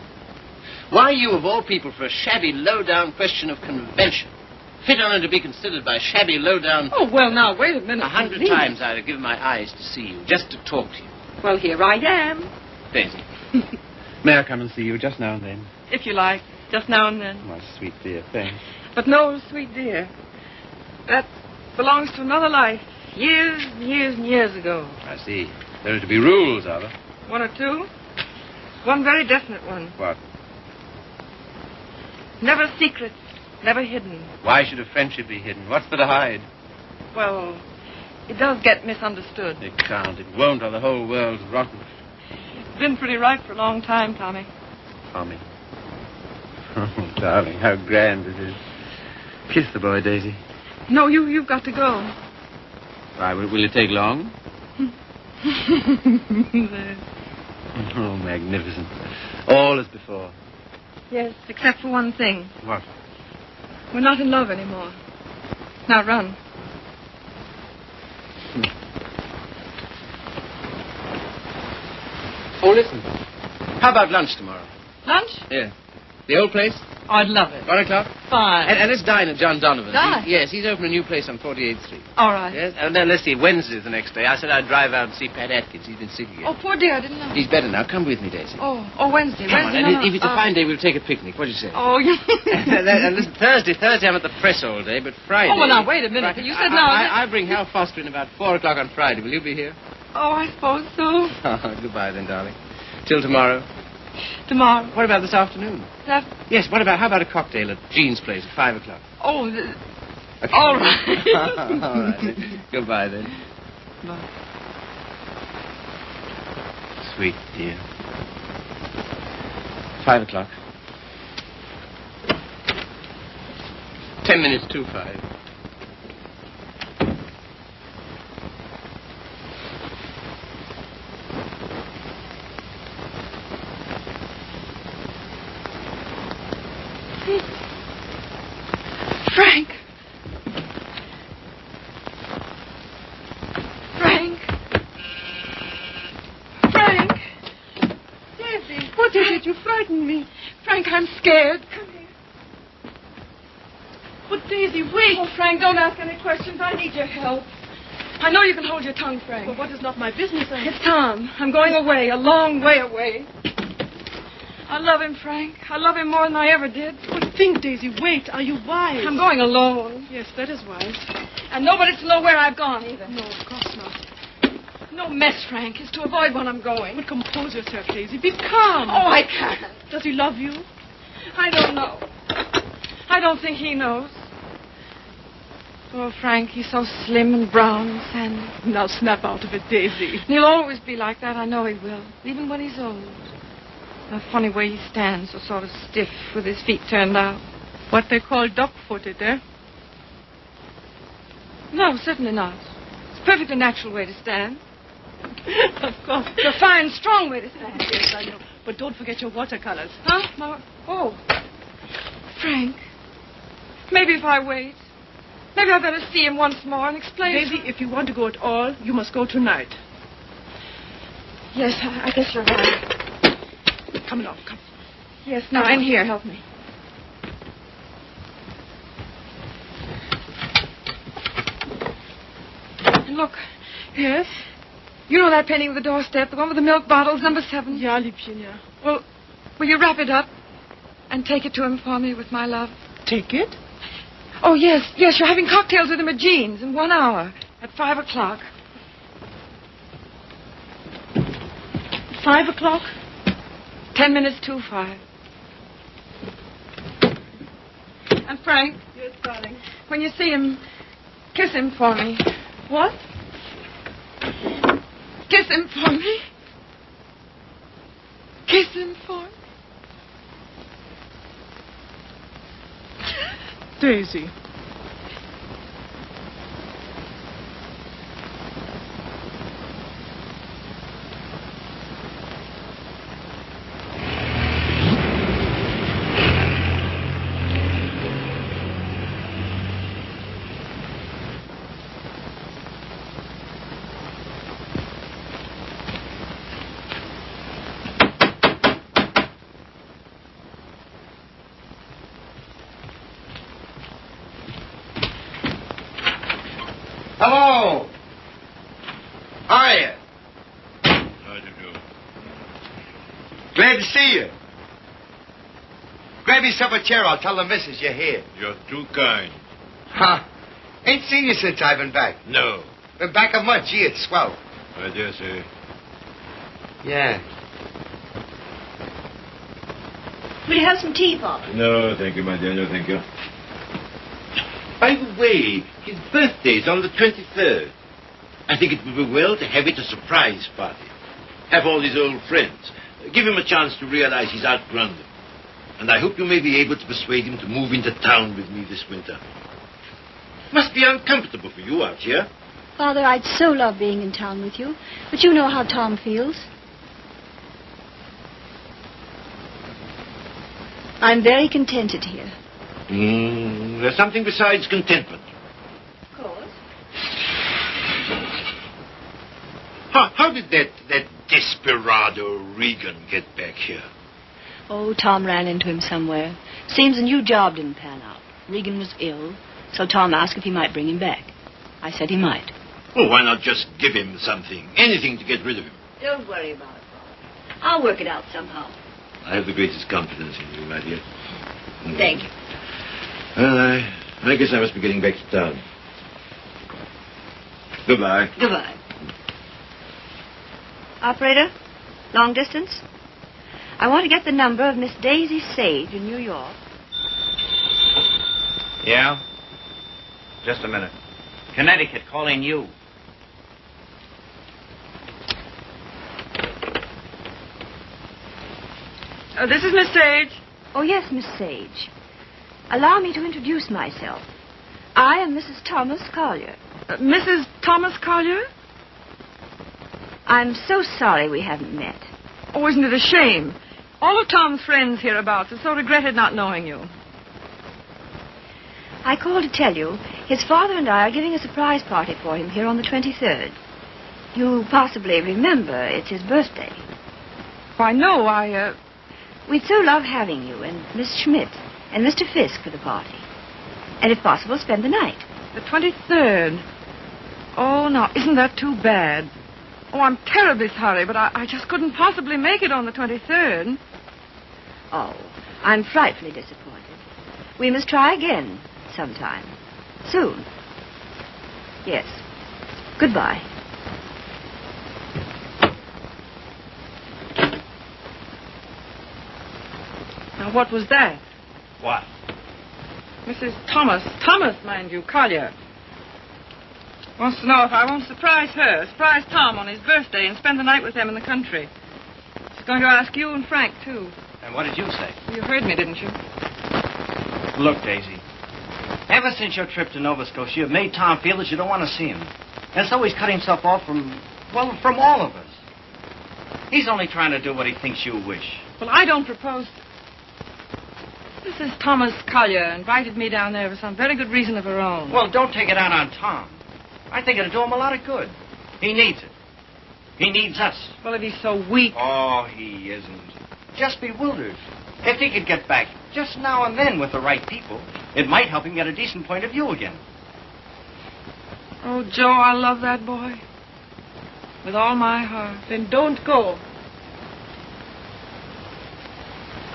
Why you, of all people, for a shabby, low-down question of convention? Fit only to be considered by shabby, low-down... Oh, well, now, wait a minute. 100 times I'd have given my eyes to see you, just to talk to you. Well, here I am. Daisy, may I come and see you just now and then? If you like, just now and then. My sweet dear, thanks. But no, sweet dear. That belongs to another life. Years and years and years ago. I see. There are to be rules, are there? 1 or 2. One very definite one. What? Never secret, never hidden. Why should a friendship be hidden? What's there to hide? Well, it does get misunderstood. It can't. It won't, or the whole world's rotten. It's been pretty right for a long time, Tommy. Tommy. Oh, darling, how grand it is. Kiss the boy, Daisy. No, you've got to go. Why, will it take long? Oh, magnificent. All as before. Yes, except for one thing. What? We're not in love anymore. Now run. Oh, listen. How about lunch tomorrow? Lunch? Yeah. The old place? Oh, I'd love it. 1 o'clock? Fine. And let's dine at John Donovan's. Dine? Yes, he's opened a new place on 48th Street. All right. Yes, and then let's see, Wednesday's the next day. I said I'd drive out and see Pat Atkins. He's been sick again. Oh, poor dear, I didn't know. He's better now. Come with me, Daisy. Oh, Wednesday. Come on, Wednesday. and No, if it's a fine day, we'll take a picnic. What do you say? Oh, you... And listen, Thursday I'm at the press all day, but Friday... Oh, well, now, wait a minute. You said now... I bring Hal Foster in about 4 o'clock on Friday. Will you be here? Oh, I suppose so. Oh, goodbye then, darling. Till tomorrow. Tomorrow. What about this afternoon? That... Yes, how about a cocktail at Jean's place at 5 o'clock? Oh, Okay. all right. All right, then. Goodbye, then. Bye. Sweet dear. 5 o'clock. 10 minutes to 5. Frank. Frank. Frank. Daisy, what is it? You frightened me. Frank, I'm scared. Come here. But Daisy, wait. Oh, Frank, don't ask any questions. I need your help. I know you can hold your tongue, Frank. Well, what is not my business? It's Tom. I'm going away, a long way away. I love him, Frank. I love him more than I ever did. But think, Daisy, wait. Are you wise? I'm going alone. Yes, that is wise. And nobody's to know where I've gone, either. No, of course not. No mess, Frank. It's to avoid when I'm going. But compose yourself, Daisy. Be calm. Oh, I can't. Does he love you? I don't know. I don't think he knows. Oh, Frank, he's so slim and brown and sandy. Now snap out of it, Daisy. He'll always be like that. I know he will. Even when he's old. The funny way he stands, so sort of stiff with his feet turned out. What they call duck-footed, eh? No, certainly not. It's a perfectly natural way to stand. Of course. It's a fine, strong way to stand. Yes, I know. But don't forget your watercolors. Huh? Oh. Frank, maybe if I wait. Maybe I better see him once more and explain. Daisy, if you want to go at all, you must go tonight. Yes, I guess you're right. Come along, come. Yes, now, in here, help me. And look. Yes? You know that painting of the doorstep, the one with the milk bottles, number 7? Ja, Liebchen, ja. Well, will you wrap it up and take it to him for me with my love? Take it? Oh, yes, you're having cocktails with him at Jean's in 1 hour at 5 o'clock. 5 o'clock? 10 minutes to 5. And Frank, Yes, darling. when you see him, kiss him for me. What? Kiss him for me. Kiss him for me. Daisy. Hello. How are you? How do you do? Glad to see you. Grab yourself a chair. I'll tell the missus you're here. You're too kind. Huh? Ain't seen you since I've been back. No. Been back a month. Gee, it's swell. I dare say. Yeah. Will you have some tea, Father? No, thank you, my dear. No, thank you. By the way, his birthday's on the 23rd. I think it would be well to have it a surprise party. Have all his old friends. Give him a chance to realize he's outgrown them. And I hope you may be able to persuade him to move into town with me this winter. Must be uncomfortable for you out here. Father, I'd so love being in town with you. But you know how Tom feels. I'm very contented here. There's something besides contentment. Of course. How did that desperado Regan get back here? Oh, Tom ran into him somewhere. Seems a new job didn't pan out. Regan was ill, so Tom asked if he might bring him back. I said he might. Well, why not just give him something? Anything to get rid of him. Don't worry about it, Father. I'll work it out somehow. I have the greatest confidence in you, my dear. Thank you. Well, I guess I must be getting back to town. Goodbye. Goodbye. Operator, long distance? I want to get the number of Miss Daisy Sage in New York. Yeah? Just a minute. Connecticut, calling you. This is Miss Sage. Oh, yes, Miss Sage. Allow me to introduce myself. I am Mrs. Thomas Collier. Mrs. Thomas Collier? I'm so sorry we haven't met. Oh, isn't it a shame? All of Tom's friends hereabouts have so regretted not knowing you. I called to tell you his father and I are giving a surprise party for him here on the 23rd. You possibly remember it's his birthday. Why, no, We'd so love having you and Miss Schmidt and Mr. Fisk for the party. And if possible, spend the night. The 23rd. Oh, now, isn't that too bad? Oh, I'm terribly sorry, but I just couldn't possibly make it on the 23rd. Oh, I'm frightfully disappointed. We must try again sometime. Soon. Yes. Goodbye. Now, what was that? What? Mrs. Thomas, mind you, Collier. Wants to know if I won't surprise Tom on his birthday and spend the night with them in the country. She's going to ask you and Frank, too. And what did you say? You heard me, didn't you? Look, Daisy. Ever since your trip to Nova Scotia, you've made Tom feel that you don't want to see him. And so he's cut himself off from all of us. He's only trying to do what he thinks you wish. Well, I don't propose... Mrs. Thomas Collier invited me down there for some very good reason of her own. Well, don't take it out on Tom. I think it'll do him a lot of good. He needs it. He needs us. Well, if he's so weak... Oh, he isn't. Just bewildered. If he could get back just now and then with the right people, it might help him get a decent point of view again. Oh, Joe, I love that boy. With all my heart. Then don't go.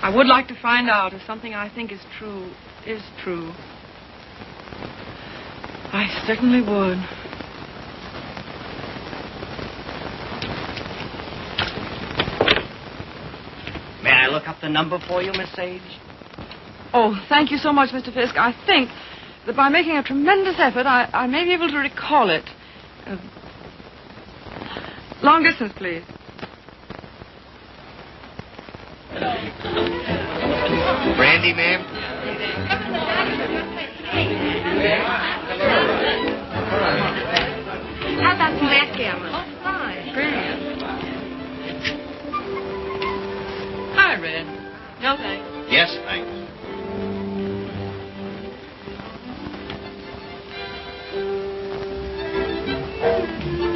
I would like to find out if something I think is true. I certainly would. May I look up the number for you, Miss Sage? Oh, thank you so much, Mr. Fisk. I think that by making a tremendous effort, I may be able to recall it. Long distance, please. Brandy, ma'am? How about some backgammon? Oh, fine. Brilliant. Hi, Red. No, thanks. Yes, thanks.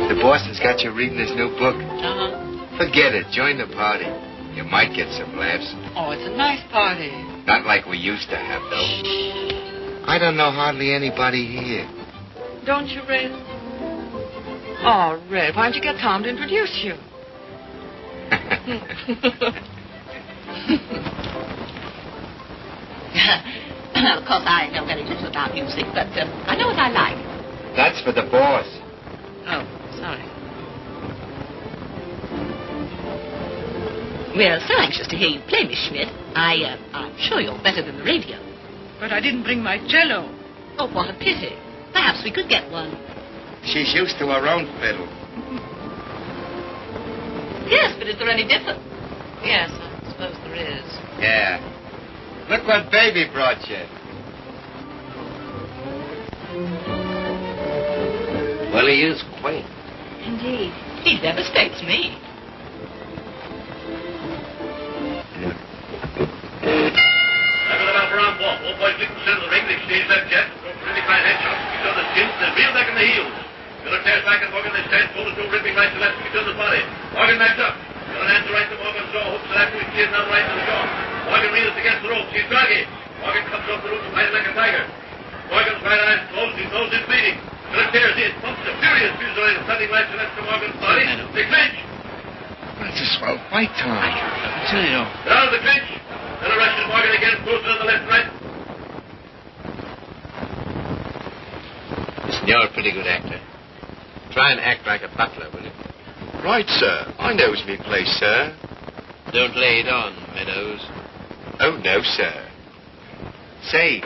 The Boston's got you reading his new book. Uh-huh. Forget it. Join the party. You might get some laughs. Oh, it's a nice party. Not like we used to have, though. I don't know hardly anybody here. Don't you, Red? Oh, Red, why don't you get Tom to introduce you? Of course, I know very little about music, but I know what I like. That's for the boss. Oh, sorry. We're so anxious to hear you play, Miss Schmidt. I'm sure you're better than the radio. But I didn't bring my cello. Oh, what a pity. Perhaps we could get one. She's used to her own fiddle. Yes, but is there any difference? Yes, I suppose there is. Yeah. Look what Baby brought you. Well, he is quaint. Indeed. He devastates me. That's a swell fight, Tom. Cecilia. Down the clinch. And arrested Morgan again, posted on the left, right. Listen, you're a pretty good actor. Try and act like a butler, will you? Right, sir. I knows me place, sir. Don't lay it on, Meadows. Oh, no, sir. Say,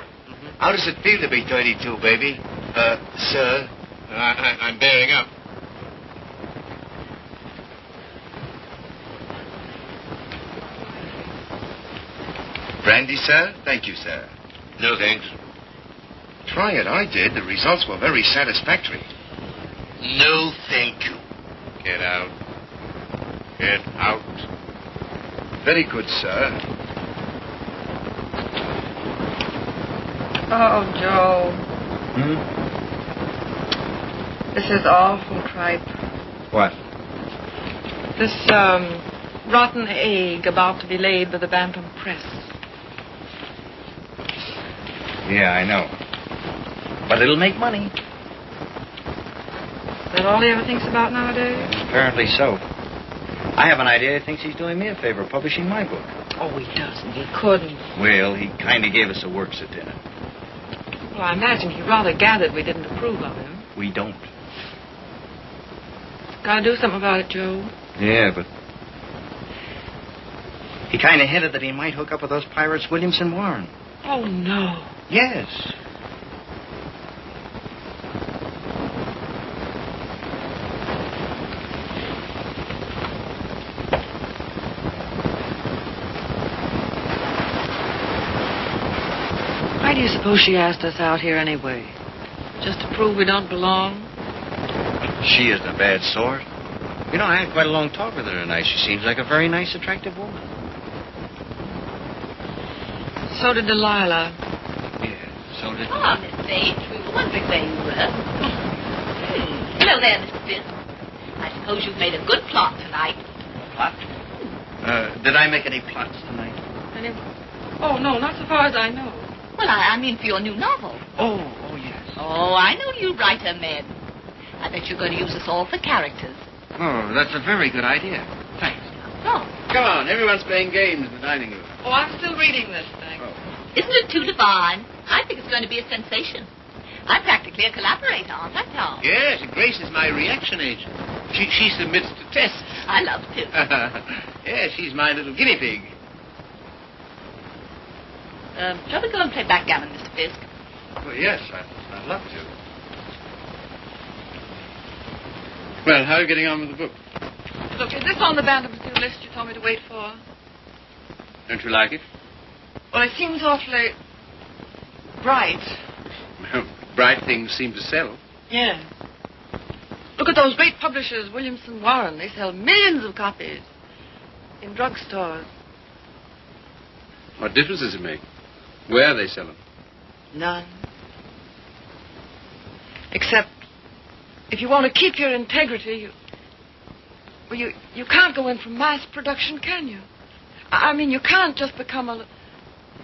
how does it feel to be 32, baby? Sir? I'm bearing up. Brandy, sir? Thank you, sir. No, thanks. Try it. I did. The results were very satisfactory. No, thank you. Get out. Get out. Very good, sir. Oh, Joe. This is awful tripe. What? This, rotten egg about to be laid by the Bantam Press. Yeah, I know. But it'll make money. Is that all he ever thinks about nowadays? Apparently so. I have an idea he thinks he's doing me a favor publishing my book. Oh, he doesn't. He couldn't. Well, he kind of gave us a works at dinner. Well, I imagine he rather gathered we didn't approve of him. We don't. Gotta do something about it, Joe. Yeah, but he kind of hinted that he might hook up with those pirates Williamson Warren. Oh, no. Yes. Why do you suppose she asked us out here anyway? Just to prove we don't belong? She isn't a bad sort. You know, I had quite a long talk with her tonight. She seems like a very nice, attractive woman. So did Delilah. So did... Ah, Miss Bates, we were wondering where you were. Hello there, Mr. Fisk. I suppose you've made a good plot tonight. Plot? Did I make any plots tonight? Oh, no, not so far as I know. Well, I mean for your new novel. Oh, yes. Oh, I know you writer men. I bet you're going to use us all for characters. Oh, that's a very good idea. Thanks. Oh. Come on, everyone's playing games in the dining room. Oh, I'm still reading this thing. Isn't it too divine? I think it's going to be a sensation. I'm practically a collaborator, aren't I, Tom? Yes, Grace is my reaction agent. She submits to tests. I love to. Yes, she's my little guinea pig. Shall we go and play backgammon, Mr. Fisk? Well, yes, I'd love to. Well, how are you getting on with the book? Look, is this on the Bantam's new list you told me to wait for? Don't you like it? Well, it seems awfully bright. Well, bright things seem to sell. Yeah. Look at those great publishers, Williamson Warren. They sell millions of copies in drugstores. What difference does it make? Where they sell them? None. Except if you want to keep your integrity, you can't go in for mass production, can you? I mean, you can't just become a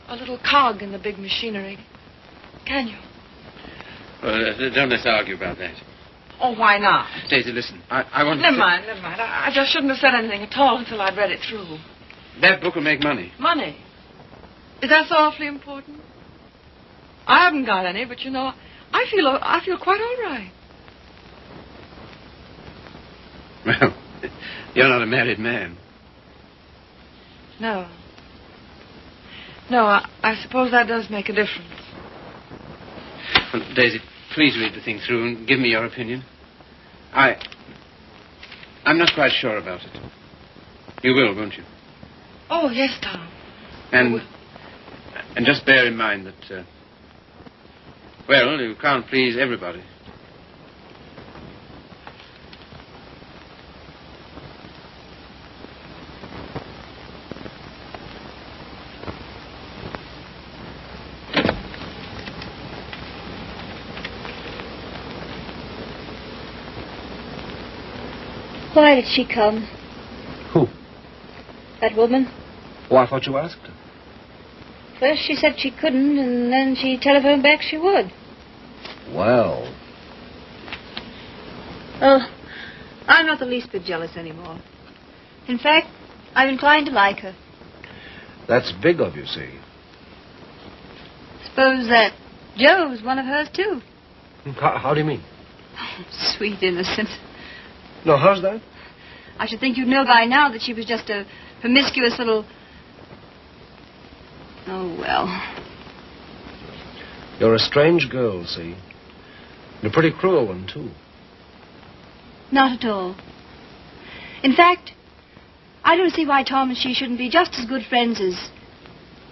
little cog in the big machinery, can you? Well, don't let's argue about that. Oh, why not? Daisy, listen. I want Never mind. I just shouldn't have said anything at all until I'd read it through. That book will make money. Money? Is that so awfully important? I haven't got any, but you know, I feel quite all right. Well, you're not a married man. No. No, I suppose that does make a difference. Well, Daisy, please read the thing through and give me your opinion. I'm not quite sure about it. You will, won't you? Oh, yes, Tom. And just bear in mind that, well, you can't please everybody. Why did she come? Who? That woman. Oh, I thought you asked her. First she said she couldn't, and then she telephoned back she would. Well. Oh, I'm not the least bit jealous anymore. In fact, I'm inclined to like her. That's big of you, see. Suppose that Joe's one of hers, too. How do you mean? Oh, sweet innocent. No, how's that? I should think you'd know by now that she was just a promiscuous little... Oh, well. You're a strange girl, see? And a pretty cruel one, too. Not at all. In fact, I don't see why Tom and she shouldn't be just as good friends as,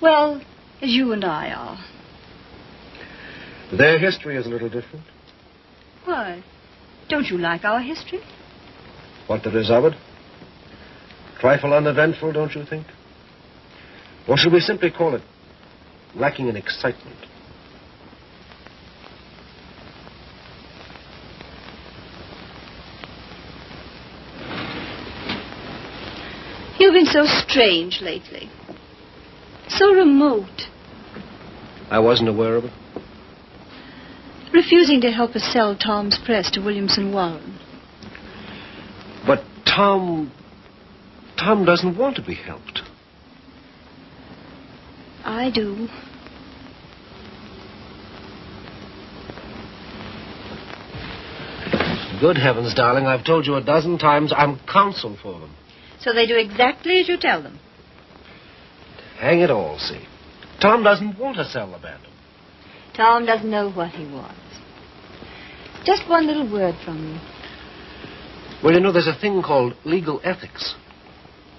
well, as you and I are. Their history is a little different. Why? Don't you like our history? What there is of it? Trifle uneventful, don't you think? Or should we simply call it lacking in excitement? You've been so strange lately. So remote. I wasn't aware of it. Refusing to help us sell Tom's press to Williamson Warren. But Tom doesn't want to be helped. I do. Good heavens, darling, I've told you a dozen times I'm counsel for them. So they do exactly as you tell them. Hang it all, see. Tom doesn't want to sell the Bantam. Tom doesn't know what he wants. Just one little word from you. Well, you know, there's a thing called legal ethics.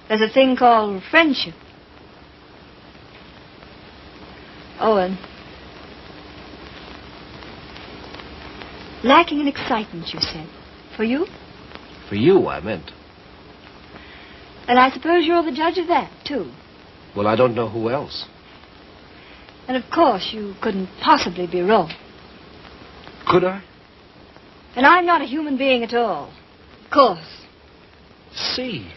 There's a thing called friendship. Owen. Lacking in excitement, you said. For you? For you, I meant. And I suppose you're the judge of that, too. Well, I don't know who else. And of course you couldn't possibly be wrong. Could I? And I'm not a human being at all. Of course. See.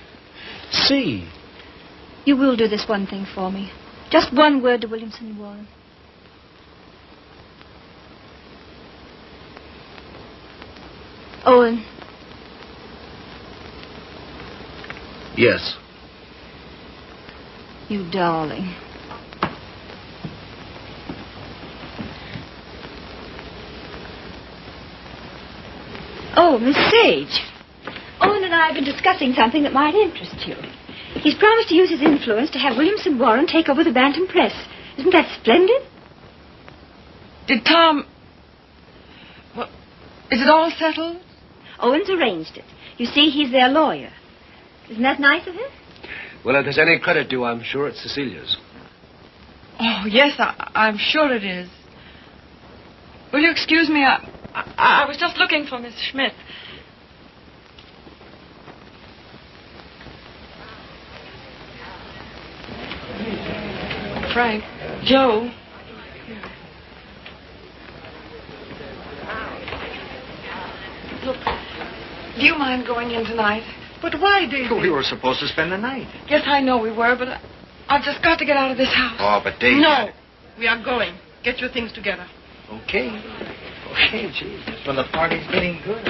You will do this one thing for me. Just one word to Williamson Warren. Owen. Yes. You darling. Oh, Miss Sage. Owen and I have been discussing something that might interest you. He's promised to use his influence to have Williamson Warren take over the Bantam Press. Isn't that splendid? Did Tom... Well, is it all settled? Owen's arranged it. You see, he's their lawyer. Isn't that nice of him? Well, if there's any credit due, I'm sure it's Cecilia's. Oh, yes, I'm sure it is. Will you excuse me? I was just looking for Miss Schmidt. Frank, Joe. Look, do you mind going in tonight? But why, Daisy? We were supposed to spend the night. Yes, I know we were, but I've just got to get out of this house. Oh, but Daisy... No, we are going. Get your things together. Okay, gee. That's when the party's getting good.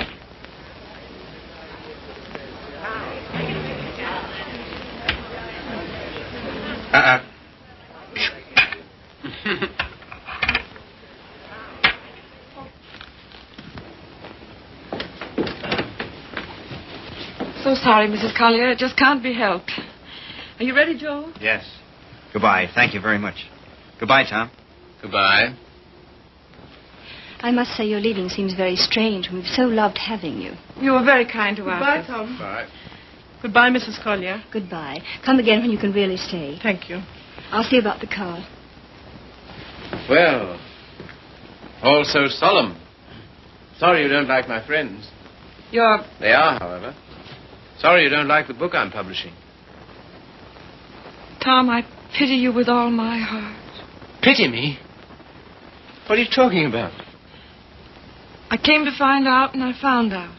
So sorry, Mrs. Collier. It just can't be helped. Are you ready, Joe? Yes. Goodbye. Thank you very much. Goodbye, Tom. Goodbye. I must say your leaving seems very strange. We've so loved having you. You were very kind to Goodbye, us. Tom. Bye. Goodbye, Mrs. Collier. Goodbye. Come again when you can really stay. Thank you. I'll see about the car. Well, all so solemn. Sorry you don't like my friends. They are, however. Sorry you don't like the book I'm publishing. Tom, I pity you with all my heart. Pity me? What are you talking about? I came to find out, and I found out.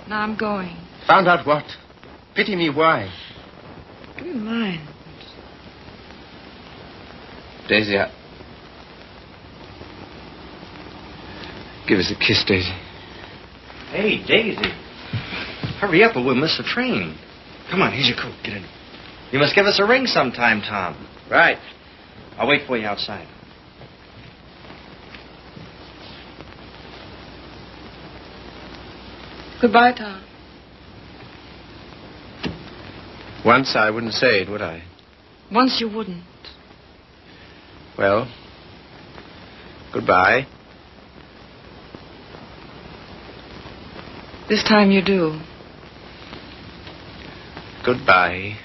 Now I'm going. Found out what? Pity me why? Give me mine. Daisy, give us a kiss, Daisy. Hey, Daisy. Hurry up or we'll miss the train. Come on, here's your coat. Get in. You must give us a ring sometime, Tom. Right. I'll wait for you outside. Goodbye, Tom. Once I wouldn't say it, would I? Once you wouldn't. Well, goodbye. This time you do. Goodbye.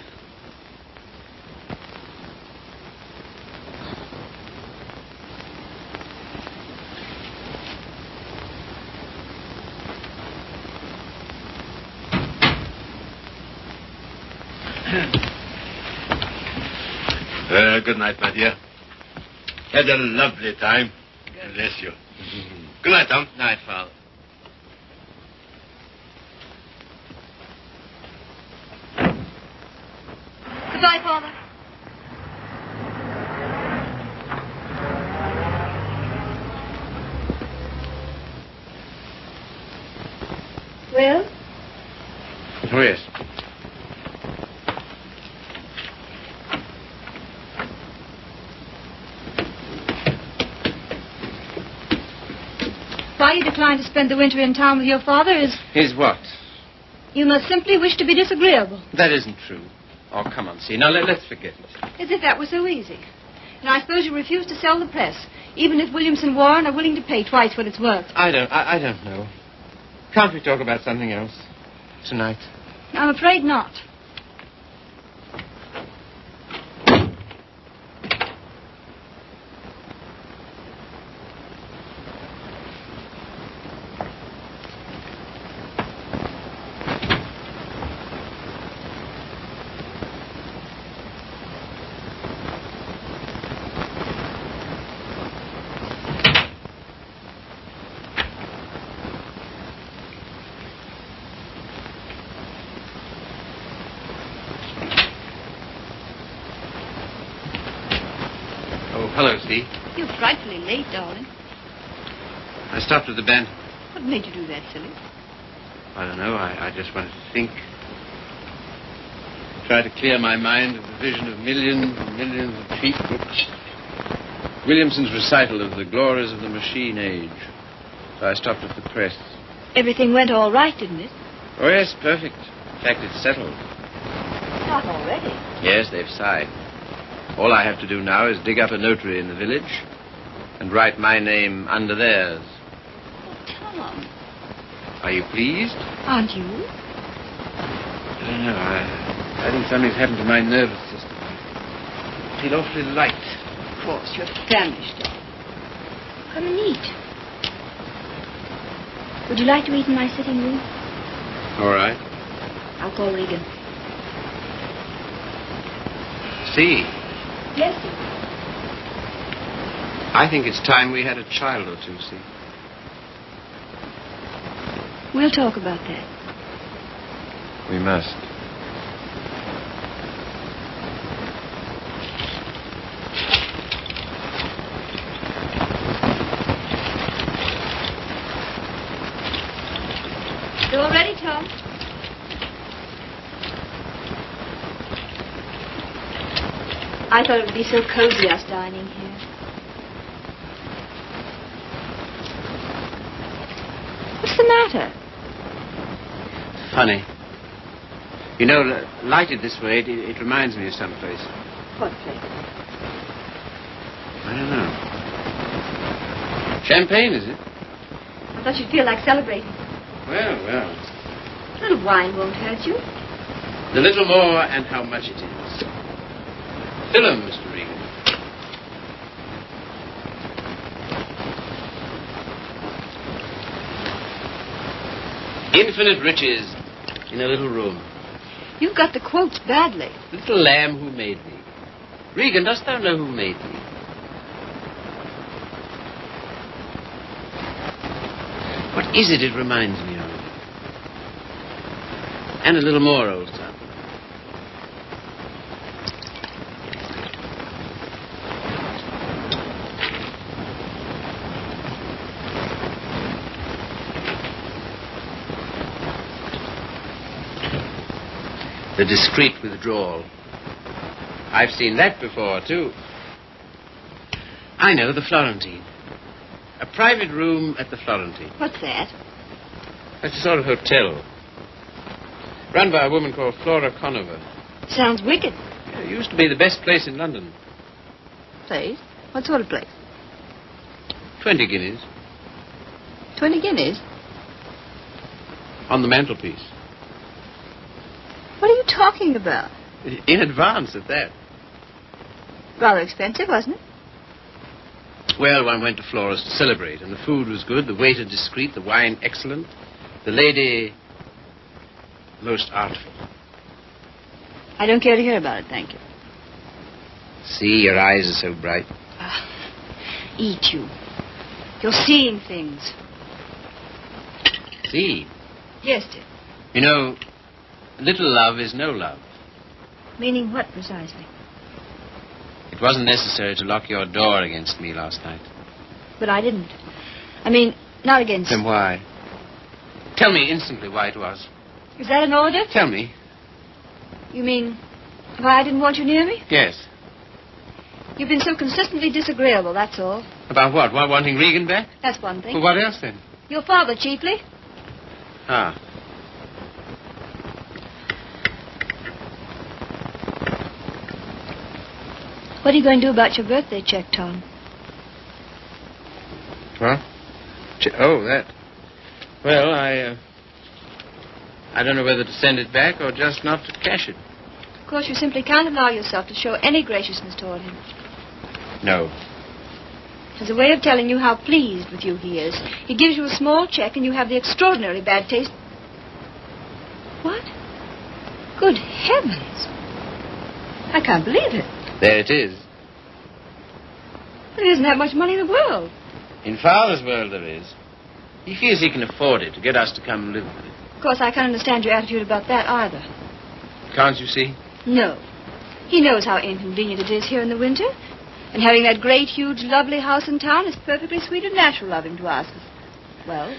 Good night, my dear. Had a lovely time. Bless you. Good night, Tom. Night, Father. Goodbye, Father. Well? Oh, yes. Why you decline to spend the winter in town with your father is... Is what? You must simply wish to be disagreeable. That isn't true. Oh, come on, see. Now, let's forget it. As if that were so easy. And I suppose you refuse to sell the press, even if Williamson Warren are willing to pay twice what it's worth. I don't know. Can't we talk about something else tonight? I'm afraid not. Hello, Steve. You're frightfully late, darling. I stopped at the band. What made you do that, silly? I don't know. I just wanted to think. Try to clear my mind of the vision of millions and millions of cheap books. Williamson's recital of the glories of the machine age. So I stopped at the press. Everything went all right, didn't it? Oh, yes, perfect. In fact, it's settled. Not already. Yes, they've signed. All I have to do now is dig up a notary in the village and write my name under theirs. Oh, Tom. Are you pleased? Aren't you? I don't know. I think something's happened to my nervous system. I feel awfully light. Of course, you're famished, darling. Come and eat. Would you like to eat in my sitting room? All right. I'll call Regan. See, Yes, sir. I think it's time we had a child or two, see. We'll talk about that. We must. You all ready, Tom? I thought it would be so cozy us dining here. What's the matter? Funny. You know, lighted this way, it reminds me of some place. What place? I don't know. Champagne, is it? I thought you'd feel like celebrating. Well. A little wine won't hurt you. The little more and how much it is. Fill 'em, Mr. Regan. Infinite riches in a little room. You've got the quotes badly. Little lamb who made thee. Regan, dost thou know who made thee? What is it reminds me of? And a little more, old son. The discreet withdrawal. I've seen that before, too. I know, the Florentine. A private room at the Florentine. What's that? That's a sort of hotel. Run by a woman called Flora Conover. Sounds wicked. It used to be the best place in London. Place? What sort of place? 20 guineas. 20 guineas? On the mantelpiece. What are you talking about? In advance at that. Rather expensive, wasn't it? Well, one went to Flora's to celebrate, and the food was good, the waiter discreet, the wine excellent, the lady most artful. I don't care to hear about it, thank you. See, your eyes are so bright. Eat you. You're seeing things. See? Yes, dear. You know, little love is no love. Meaning what, precisely? It wasn't necessary to lock your door against me last night. But I didn't. I mean, not against... Then why? Tell me instantly why it was. Is that an order? Tell me. You mean why I didn't want you near me? Yes. You've been so consistently disagreeable, that's all. About what? Wanting Regan back? That's one thing. Well, what else then? Your father, chiefly. Ah. What are you going to do about your birthday check, Tom? What? Oh, that. Well, I don't know whether to send it back or just not to cash it. Of course, you simply can't allow yourself to show any graciousness toward him. No. As a way of telling you how pleased with you he is, he gives you a small check and you have the extraordinary bad taste... What? Good heavens. I can't believe it. There it is. But he doesn't have much money in the world. In Father's world there is. He feels he can afford it to get us to come and live with it. Of course, I can't understand your attitude about that either. Can't you see? No. He knows how inconvenient it is here in the winter. And having that great, huge, lovely house in town is perfectly sweet and natural of him to ask us. Well,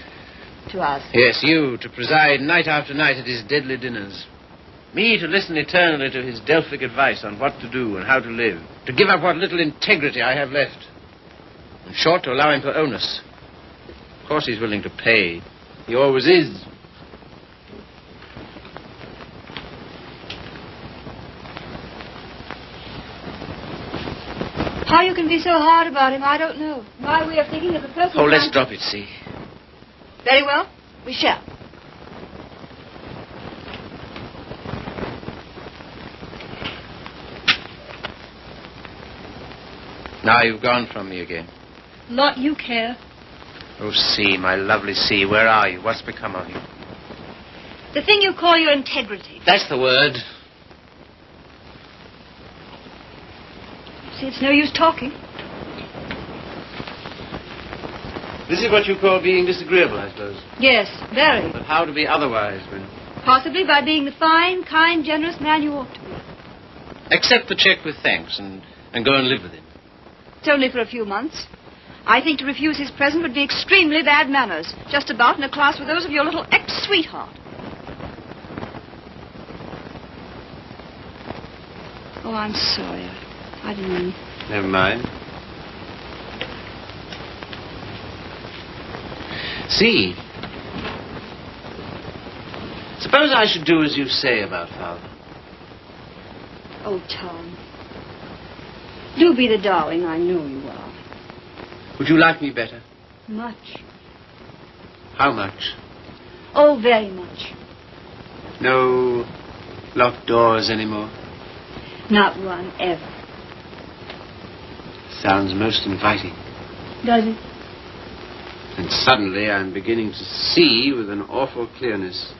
to ask. Yes, you, to preside night after night at his deadly dinners. Me to listen eternally to his Delphic advice on what to do and how to live. To give up what little integrity I have left. In short, to allow him to own us. Of course he's willing to pay. He always is. How you can be so hard about him, I don't know. My way of thinking is a person... Oh, let's drop it, see. Very well. We shall. Now you've gone from me again. Lot you care. Oh, C, my lovely C, where are you? What's become of you? The thing you call your integrity. That's the word. See, it's no use talking. This is what you call being disagreeable, I suppose. Yes, very. But how to be otherwise when... Possibly by being the fine, kind, generous man you ought to be. Accept the check with thanks and go and live with him. It's only for a few months. I think to refuse his present would be extremely bad manners. Just about in a class with those of your little ex-sweetheart. Oh, I'm sorry. I didn't mean... Never mind. See, suppose I should do as you say about Father. Oh, Tom. Do be the darling I know you are. Would you like me better? Much. How much? Oh, very much. No locked doors anymore? Not one, ever. Sounds most inviting. Does it? And suddenly I'm beginning to see with an awful clearness.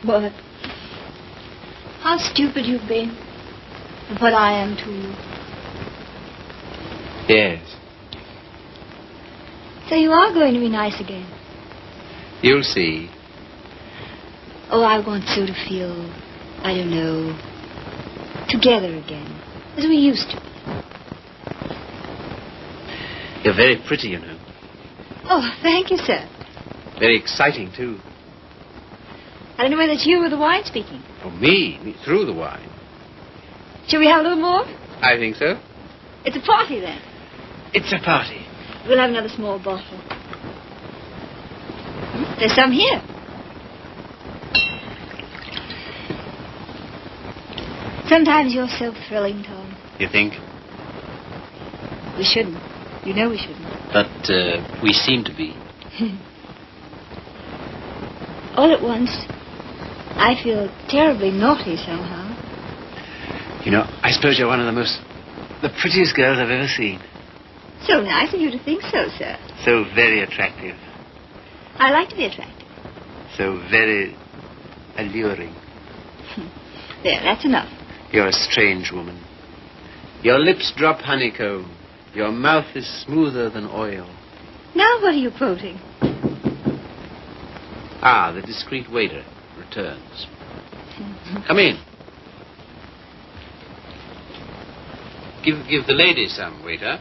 What? How stupid you've been. And what I am to you. Yes. So you are going to be nice again. You'll see. Oh, I want so to feel, I don't know, together again, as we used to. You're very pretty, you know. Oh, thank you, sir. Very exciting, too. I don't know whether it's you or the wine speaking. Oh, me through the wine. Shall we have a little more? I think so. It's a party, then. It's a party. We'll have another small bottle. There's some here. Sometimes you're so thrilling, Tom. You think? We shouldn't. You know we shouldn't. But we seem to be. All at once, I feel terribly naughty somehow. You know, I suppose you're one of the prettiest girls I've ever seen. So nice of you to think so, sir. So very attractive. I like to be attractive. So very alluring. There, that's enough. You're a strange woman. Your lips drop honeycomb. Your mouth is smoother than oil. Now what are you quoting? Ah, the discreet waiter returns. Come in. Give the lady some, waiter.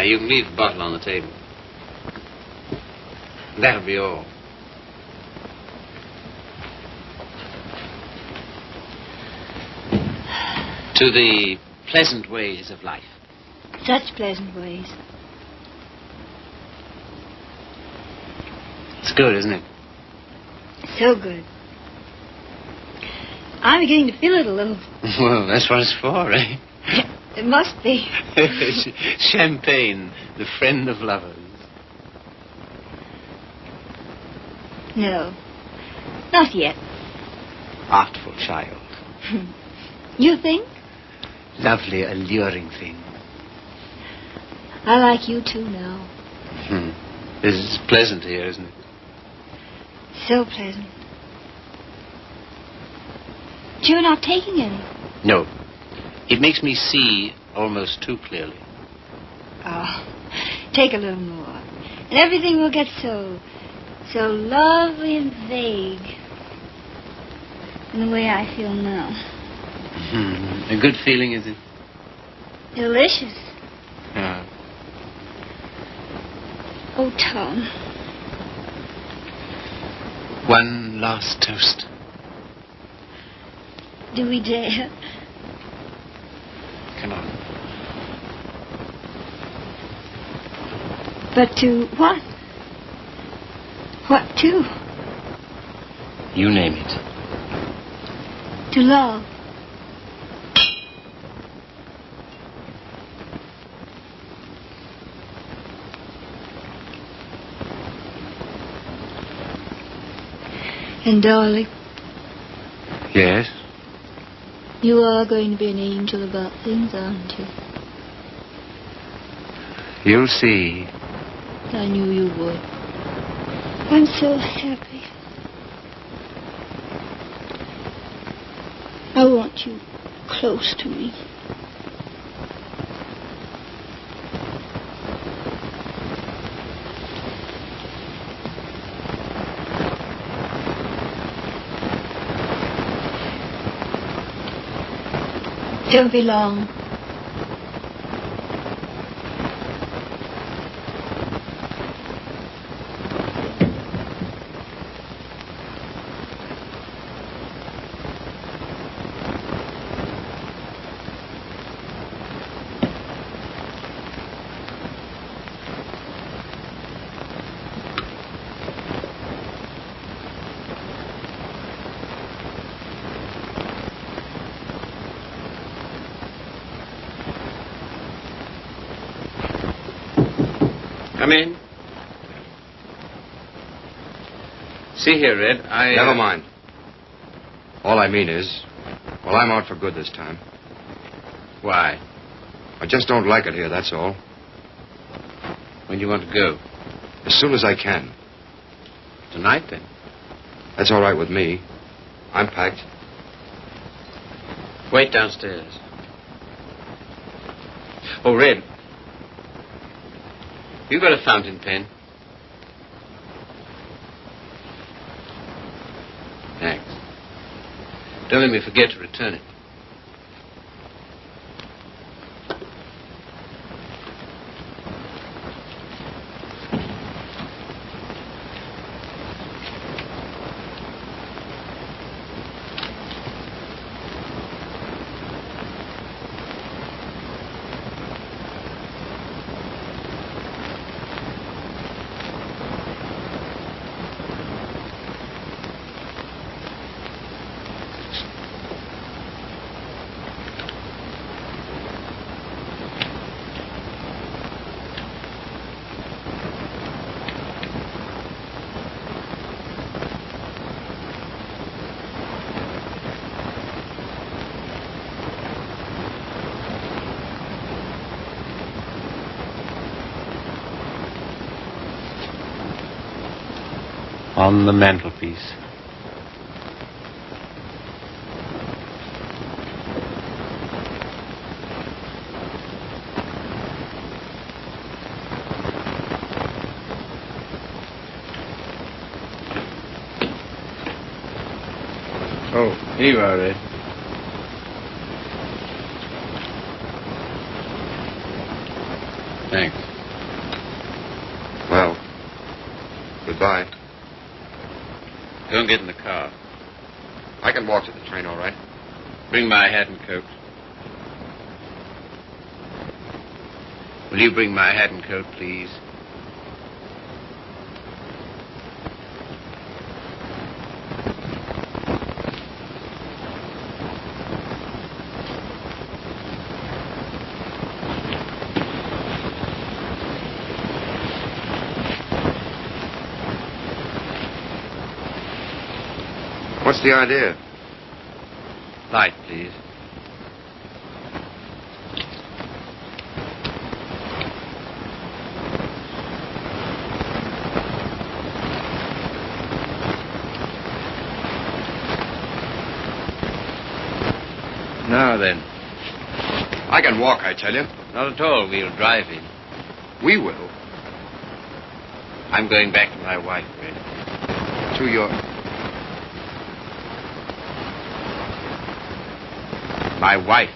You can leave the bottle on the table. That'll be all. To the pleasant ways of life. Such pleasant ways. It's good, isn't it? So good. I'm beginning to feel it a little. Well, that's what it's for, eh? It must be. Champagne, the friend of lovers. No, not yet. Artful child. You think? Lovely, alluring thing. I like you too now. This is pleasant here, isn't it? So pleasant. But you're not taking any. No. It makes me see almost too clearly. Oh, take a little more. And everything will get so lovely and vague. In the way I feel now. A good feeling, is it? Delicious. Yeah. Oh, Tom. One last toast. Do we dare? Come on. But to what? What to? You name it. To love. And darling. Yes? You are going to be an angel about things, aren't you? You'll see. I knew you would. I'm so happy. I want you close to me. Don't be long. Come in. See here, Red, Never mind. All I mean is, well, I'm out for good this time. Why? I just don't like it here, that's all. When do you want to go? As soon as I can. Tonight, then? That's all right with me. I'm packed. Wait downstairs. Oh, Red. You got a fountain pen? Thanks. Don't let me forget to return it. on the mantelpiece. Oh, here you are, Red. Thanks. Well, goodbye. Don't get in the car. I can walk to the train, all right? Bring my hat and coat. Will you bring my hat and coat, please? What's the idea? Light, please. Now then. I can walk, I tell you. Not at all. We'll drive in. We will. I'm going back to my wife, Red. To your... My wife.